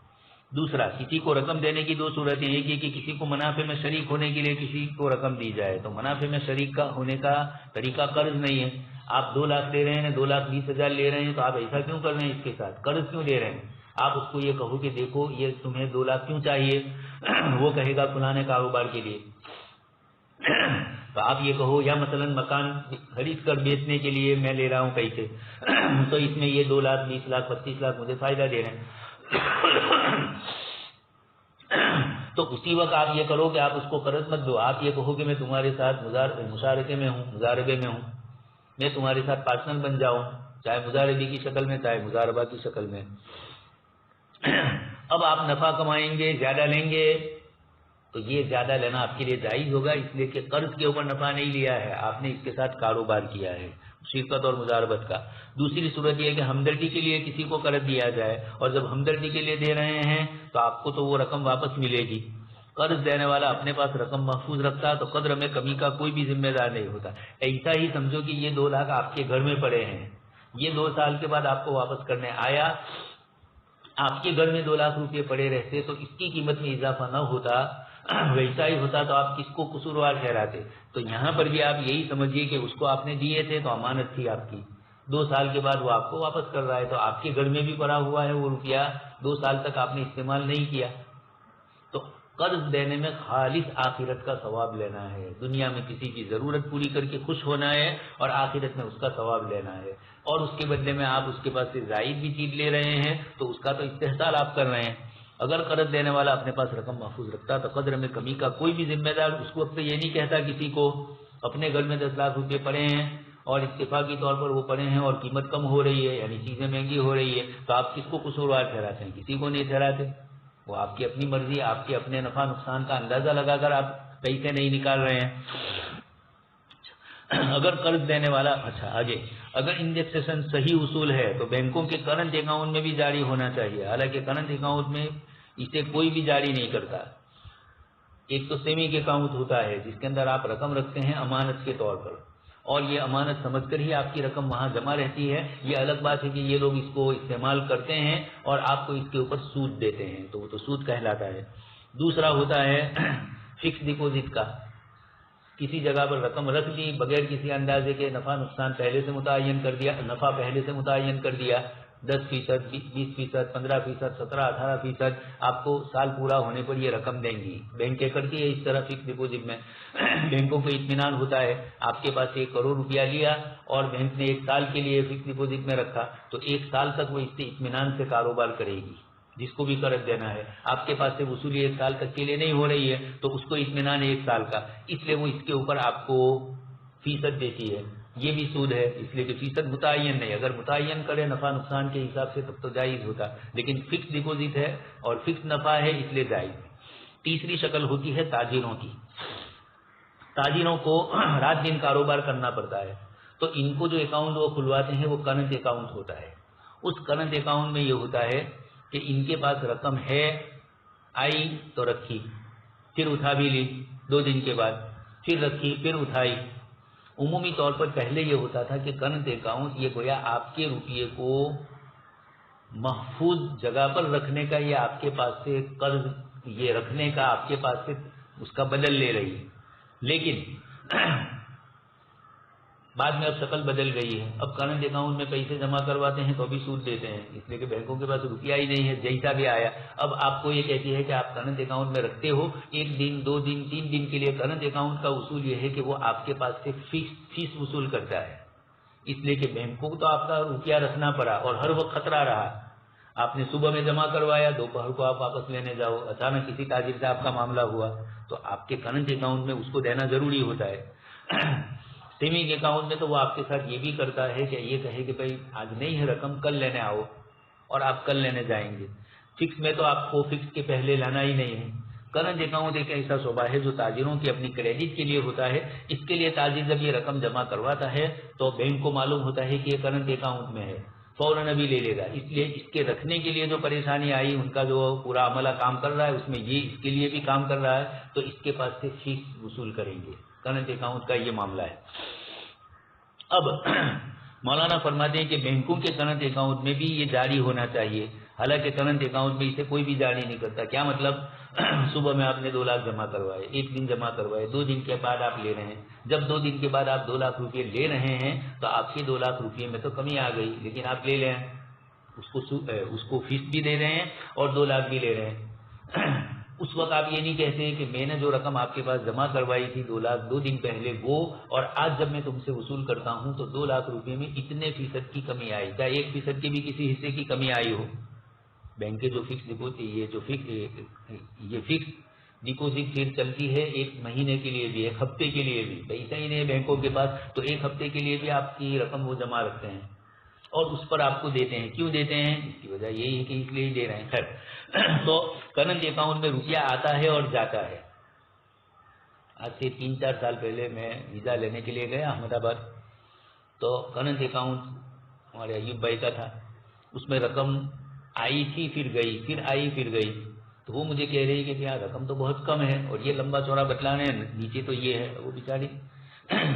دوسرا، کسی کو رقم دینے کی 2 صورتیں، ایک یہ کہ کسی کو منافع میں شریک ہونے کے لیے کسی کو رقم دی جائے، تو منافع میں شریک کا ہونے کا طریقہ قرض نہیں ہے، آپ 2 لاکھ دے رہے ہیں، 2,20,000 لے رہے ہیں، تو آپ ایسا کیوں کر رہے ہیں، اس کے ساتھ قرض کیوں دے رہے ہیں، آپ اس کو یہ کہو کہ دیکھو یہ تمہیں 2 لاکھ کیوں چاہیے، وہ کہے گا فلاں کاروبار کے لیے، تو آپ یہ کہو، یا مثلا مکان خرید کر بیچنے کے لیے میں لے رہا ہوں پیسے، تو اس میں یہ 2 لاکھ 20 لاکھ 25 لاکھ مجھے فائدہ دے رہے ہیں، تو اسی وقت آپ یہ کرو کہ آپ اس کو قرض مت دو، آپ یہ کہو کہ میں تمہارے ساتھ مشارکے میں ہوں، مضاربے میں ہوں، میں تمہارے ساتھ پارٹنر بن جاؤں، چاہے مضاربے کی شکل میں چاہے مضاربہ کی شکل میں، اب آپ نفع کمائیں گے، زیادہ لیں گے، تو یہ زیادہ لینا آپ کے لیے جائز ہوگا، اس لیے کہ قرض کے اوپر نفع نہیں لیا ہے، آپ نے اس کے ساتھ کاروبار کیا ہے، شرکت اور مضاربت کا۔ دوسری صورت یہ ہے کہ ہمدردی کے لیے کسی کو قرض دیا جائے، اور جب ہمدردی کے لیے دے رہے ہیں تو آپ کو تو وہ رقم واپس ملے گی، قرض دینے والا اپنے پاس رقم محفوظ رکھتا تو قدر میں کمی کا کوئی بھی ذمہ دار نہیں ہوتا۔ ایسا ہی سمجھو کہ یہ 2 لاکھ آپ کے گھر میں پڑے ہیں، یہ 2 سال کے بعد آپ کو واپس کرنے آیا، آپ کے گھر میں 2 لاکھ روپے پڑے رہتے تو اس کی قیمت میں اضافہ نہ ہوتا، ویسا ہی ہوتا تو آپ کس کو قصوروار ٹھہراتے۔ تو یہاں پر بھی آپ یہی سمجھیے کہ اس کو آپ نے دیے تھے تو امانت تھی آپ کی، 2 سال کے بعد وہ آپ کو واپس کر رہا ہے، تو آپ کے گھر میں بھی پڑا ہوا ہے وہ روپیہ، 2 سال تک آپ نے استعمال نہیں کیا، تو قرض دینے میں خالص آخرت کا ثواب لینا ہے، دنیا میں کسی کی ضرورت پوری کر کے خوش ہونا ہے اور آخرت میں اس کا ثواب لینا ہے، اور اس کے بدلے میں آپ اس کے پاس سے زائد بھی چیز لے رہے ہیں تو اس کا تو استحصال آپ کر رہے ہیں۔ اگر قرض دینے والا اپنے پاس رقم محفوظ رکھتا تو قدر میں کمی کا کوئی بھی ذمہ دار اس وقت یہ نہیں کہتا کسی کو، اپنے گھر میں 10 لاکھ روپے پڑے ہیں اور اتفاقی طور پر وہ پڑے ہیں اور قیمت کم ہو رہی ہے، یعنی چیزیں مہنگی ہو رہی ہے، تو آپ کس کو قصوروار ٹھہراتے ہیں، کسی کو نہیں ٹھہراتے، وہ آپ کی اپنی مرضی، آپ کے اپنے نفع نقصان کا اندازہ لگا کر آپ پیسے نہیں نکال رہے ہیں۔ اگر قرض دینے والا، اچھا آگے، اگر انڈیکسیشن صحیح اصول ہے تو بینکوں کے کرنٹ اکاؤنٹ میں بھی جاری ہونا چاہیے، حالانکہ کرنٹ اکاؤنٹ میں اسے کوئی بھی جاری نہیں کرتا، ایک تو سیونگ اکاؤنٹ ہوتا ہے جس کے اندر آپ رقم رکھتے ہیں امانت کے طور پر، اور یہ امانت سمجھ کر ہی آپ کی رقم وہاں جمع رہتی ہے، یہ الگ بات ہے کہ یہ لوگ اس کو استعمال کرتے ہیں اور آپ کو اس کے اوپر سود دیتے ہیں، تو وہ تو سود کہلاتا ہے۔ دوسرا ہوتا ہے فکس ڈپوزٹ کا، کسی جگہ پر رقم رکھ لی بغیر کسی اندازے کے، نفع نقصان پہلے سے متعین کر دیا، نفع پہلے سے متعین کر دیا، 10%، 20%، 15%، 17%، 18%، آپ کو سال پورا ہونے پر یہ رقم دیں گی، بینکیں کرتی ہے اس طرح فکس ڈپوزٹ میں۔ بینکوں کو اطمینان ہوتا ہے، آپ کے پاس 1 کروڑ روپیہ لیا اور بینک نے 1 سال کے لیے فکس ڈپوزٹ میں رکھا، تو 1 سال تک وہ اس سے اطمینان سے کاروبار کرے گی، جس کو بھی قرض دینا ہے، آپ کے پاس سے وصولی 1 سال تک کے لیے نہیں ہو رہی ہے تو اس کو اطمینان ہے 1 سال کا، اس لیے وہ اس کے اوپر آپ کو فیصد دیتی ہے، یہ بھی سود ہے، اس لیے کہ فیصد متعین نہیں، اگر متعین کرے نفع نقصان کے حساب سے تب تو جائز ہوتا، لیکن فکس ڈپوزٹ ہے اور فکس نفع ہے اس لیے جائز ہے۔ تیسری شکل ہوتی ہے تاجروں کی، تاجروں کو رات دن کاروبار کرنا پڑتا ہے، تو ان کو جو اکاؤنٹ وہ کھلواتے ہیں وہ کرنٹ اکاؤنٹ ہوتا ہے، اس کرنٹ اکاؤنٹ میں یہ ہوتا ہے کہ ان کے پاس رقم ہے، آئی تو رکھی، پھر اٹھا بھی لی 2 دن کے بعد، پھر رکھی، پھر اٹھائی۔ عمومی طور پر پہلے یہ ہوتا تھا کہ کرنٹ اکاؤنٹ یہ گویا آپ کے روپیے کو محفوظ جگہ پر رکھنے کا یا آپ کے پاس سے قرض یہ رکھنے کا آپ کے پاس سے اس کا بدل لے رہی ہے. لیکن بعد میں اب شکل بدل گئی ہے. اب کرنٹ اکاؤنٹ میں پیسے جمع کرواتے ہیں تو بھی سود دیتے ہیں، اس لیے کہ بینکوں کے پاس روپیہ ہی نہیں ہے، جیسا بھی آیا. اب آپ کو یہ کہتی ہے کہ آپ کرنٹ اکاؤنٹ میں رکھتے ہو، 1 دن 2 دن 3 دن کے لیے کرنٹ اکاؤنٹ کا اصول یہ ہے کہ وہ آپ کے پاس سے فیس وصول کرتا ہے. اس لیے کہ بینکوں کو تو آپ کا روپیہ رکھنا پڑا اور ہر وقت خطرہ رہا. آپ نے صبح میں جمع کروایا، دوپہر کو آپ واپس لینے جاؤ، اچانک کسی تاجر سے آپ کا معاملہ ہوا تو آپ کے کرنٹ اکاؤنٹ میں اس کو دینا ضروری ہوتا ہے. سیونگ اکاؤنٹ میں تو وہ آپ کے ساتھ یہ بھی کرتا ہے کہ یہ کہے کہ بھائی آج نہیں ہے رقم، کل لینے آؤ، اور آپ کل لینے جائیں گے. فکس میں تو آپ کو فکس کے پہلے لانا ہی نہیں ہے. کرنٹ اکاؤنٹ ایک ایسا شعبہ ہے جو تاجروں کی اپنی کریڈٹ کے لیے ہوتا ہے. اس کے لیے تاجر جب یہ رقم جمع کرواتا ہے تو بینک کو معلوم ہوتا ہے کہ یہ کرنٹ اکاؤنٹ میں ہے، فوراً ابھی لے لے گا. اس لیے اس کے رکھنے کے لیے جو پریشانی آئی، ان کا جو پورا عملہ کام کر رہا ہے اس میں یہ اس کے لیے بھی کام کر رہا ہے، تو اس کے پاس سے فیس وصول کریں گے. کرنٹ اکاؤنٹ کا یہ معاملہ ہے. اب مولانا فرماتے ہیں کہ بینکوں کے کرنٹ اکاؤنٹ میں بھی یہ جاری ہونا چاہیے، حالانکہ کرنٹ اکاؤنٹ میں اسے کوئی بھی جاری نہیں کرتا. کیا مطلب؟ صبح میں آپ نے 2 لاکھ جمع کروائے، 1 دن جمع کروائے، 2 دن کے بعد آپ لے رہے ہیں. جب 2 دن کے بعد آپ 2 لاکھ روپئے لے رہے ہیں تو آپ کے 2 لاکھ روپئے میں تو کمی آ گئی، لیکن آپ لے لیں، اس کو فیس بھی دے رہے ہیں اور 2 لاکھ بھی لے رہے ہیں. اس وقت آپ یہ نہیں کہتے کہ میں نے جو رقم آپ کے پاس جمع کروائی تھی 2 لاکھ 2 دن پہلے وہ، اور آج جب میں تم سے وصول کرتا ہوں تو 2 لاکھ روپے میں اتنے فیصد کی کمی آئی، کیا 1% کی بھی کسی حصے کی کمی آئی ہو؟ بینک کے جو فکس ڈپوزٹ یہ فکس ڈپوزٹ پھر چلتی ہے 1 مہینے کے لیے بھی، 1 ہفتے کے لیے بھی. پیسہ ہی نہیں ہے بینکوں کے پاس تو 1 ہفتے کے لیے بھی آپ کی رقم وہ جمع رکھتے ہیں اور اس پر آپ کو دیتے ہیں. کیوں دیتے ہیں؟ اس کی وجہ یہی ہے کہ اس لیے ہی دے رہے ہیں. خیر، تو کرنٹ اکاؤنٹ میں روپیہ آتا ہے اور جاتا ہے. آج سے 3-4 سال پہلے میں ویزا لینے کے لیے گیا احمد آباد، تو کرنٹ اکاؤنٹ ہمارے ایوب بھائی کا تھا، اس میں رقم آئی تھی پھر گئی، پھر آئی پھر گئی. تو وہ مجھے کہہ رہی کہ یار رقم تو بہت کم ہے اور یہ لمبا چوڑا بتلانے نیچے تو یہ ہے. وہ بیچاری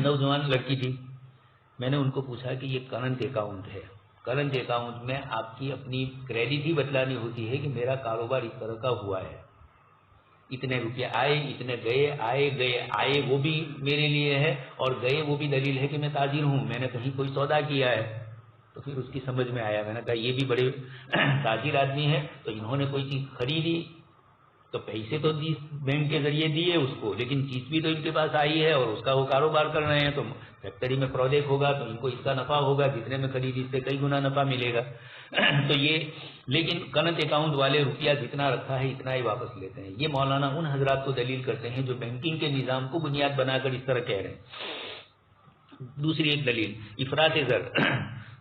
نوجوان لڑکی تھی. میں نے ان کو پوچھا کہ یہ کرنٹ اکاؤنٹ ہے، کرنٹ اکاؤنٹ میں آپ کی اپنی کریڈٹ ہی بتلانی ہوتی ہے کہ میرا کاروبار اس طرح کا ہوا ہے، اتنے روپے آئے، اتنے گئے، آئے وہ بھی میرے لیے ہے اور گئے وہ بھی دلیل ہے کہ میں تاجر ہوں، میں نے کہیں کوئی سودا کیا ہے. تو پھر اس کی سمجھ میں آیا. میں نے کہا یہ بھی بڑے تاجر آدمی ہے، تو انہوں نے کوئی چیز خریدی تو پیسے تو بینک کے ذریعے دیے اس کو، لیکن چیز بھی تو ان کے پاس آئی ہے اور اس کا وہ کاروبار کر رہے ہیں، تو فیکٹری میں پروڈکٹ ہوگا تو ان کو اس کا نفع ہوگا، جتنے میں خریدی اس سے کئی گنا نفع ملے گا. تو یہ لیکن کرنٹ اکاؤنٹ والے روپیہ جتنا رکھا ہے اتنا ہی واپس لیتے ہیں. یہ مولانا ان حضرات کو دلیل کرتے ہیں جو بینکنگ کے نظام کو بنیاد بنا کر اس طرح کہہ رہے ہیں. دوسری ایک دلیل افراط زر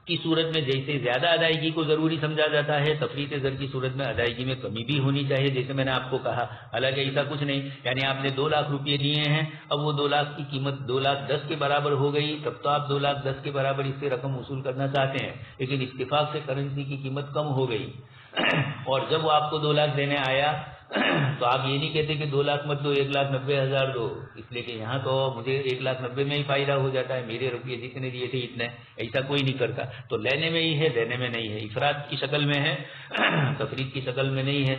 کی صورت میں جیسے زیادہ ادائیگی کو ضروری سمجھا جاتا ہے، تفریط زر کی صورت میں ادائیگی میں کمی بھی ہونی چاہیے، جیسے میں نے آپ کو کہا. حالانکہ ایسا کچھ نہیں، یعنی آپ نے 2 لاکھ روپئے دیے ہیں، اب وہ 2 لاکھ کی قیمت 2,10,000 کے برابر ہو گئی، تب تو آپ 2,10,000 کے برابر اس سے رقم وصول کرنا چاہتے ہیں، لیکن اتفاق سے کرنسی کی قیمت کم ہو گئی اور جب وہ آپ کو 2 لاکھ دینے آیا تو آپ یہ نہیں کہتے کہ 2 لاکھ مت دو، 1,90,000 دو، اس لیے کہ یہاں تو مجھے 1,90,000 میں ہی فائدہ ہو جاتا ہے، میرے روپیے جتنے دیے تھے اتنے. ایسا کوئی نہیں کرتا. تو لینے میں ہی ہے، دینے میں نہیں ہے. افراط کی شکل میں ہے، تفریط کی شکل میں نہیں ہے.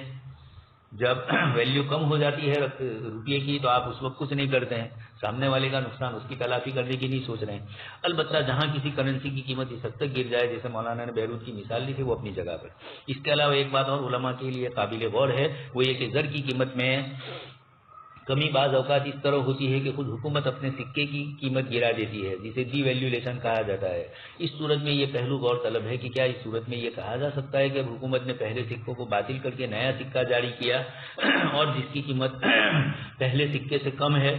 جب ویلیو کم ہو جاتی ہے روپیے کی تو آپ اس وقت کچھ نہیں کرتے ہیں، سامنے والے کا نقصان اس کی تلافی کرنے کی نہیں سوچ رہے ہیں. البتہ جہاں کسی کرنسی کی قیمت اس حد تک گر جائے، جیسے مولانا نے بیروت کی مثال لی تھی، وہ اپنی جگہ پر. اس کے علاوہ ایک بات اور علماء کے لیے قابل غور ہے، وہ یہ کہ زر کی قیمت میں کمی بعض اوقات اس طرح ہوتی ہے کہ خود حکومت اپنے سکے کی قیمت گرا دیتی ہے، جسے ڈی ویلیولیشن کہا جاتا ہے. اس صورت میں یہ پہلو غور طلب ہے کہ کیا اس صورت میں یہ کہا جا سکتا ہے کہ حکومت نے پہلے سکوں کو باطل کر کے نیا سکہ جاری کیا اور جس کی قیمت پہلے سکے سے کم ہے.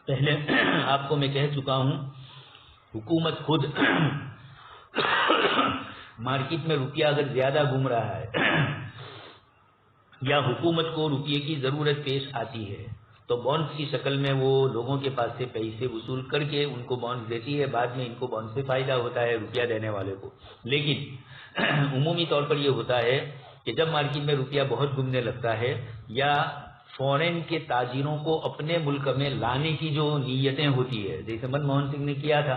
پہلے آپ کو میں کہہ چکا ہوں، حکومت خود مارکیٹ میں روپیہ اگر زیادہ گھوم رہا ہے یا حکومت کو روپیے کی ضرورت پیش آتی ہے تو بانڈز کی شکل میں وہ لوگوں کے پاس سے پیسے وصول کر کے ان کو بانڈز دیتی ہے، بعد میں ان کو بانڈ سے فائدہ ہوتا ہے روپیہ دینے والے کو. لیکن عمومی طور پر یہ ہوتا ہے کہ جب مارکیٹ میں روپیہ بہت گھومنے لگتا ہے یا فورن کے تاجروں کو اپنے ملک میں لانے کی جو نیتیں ہوتی ہے، جیسے منموہن سنگھ نے کیا تھا،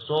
100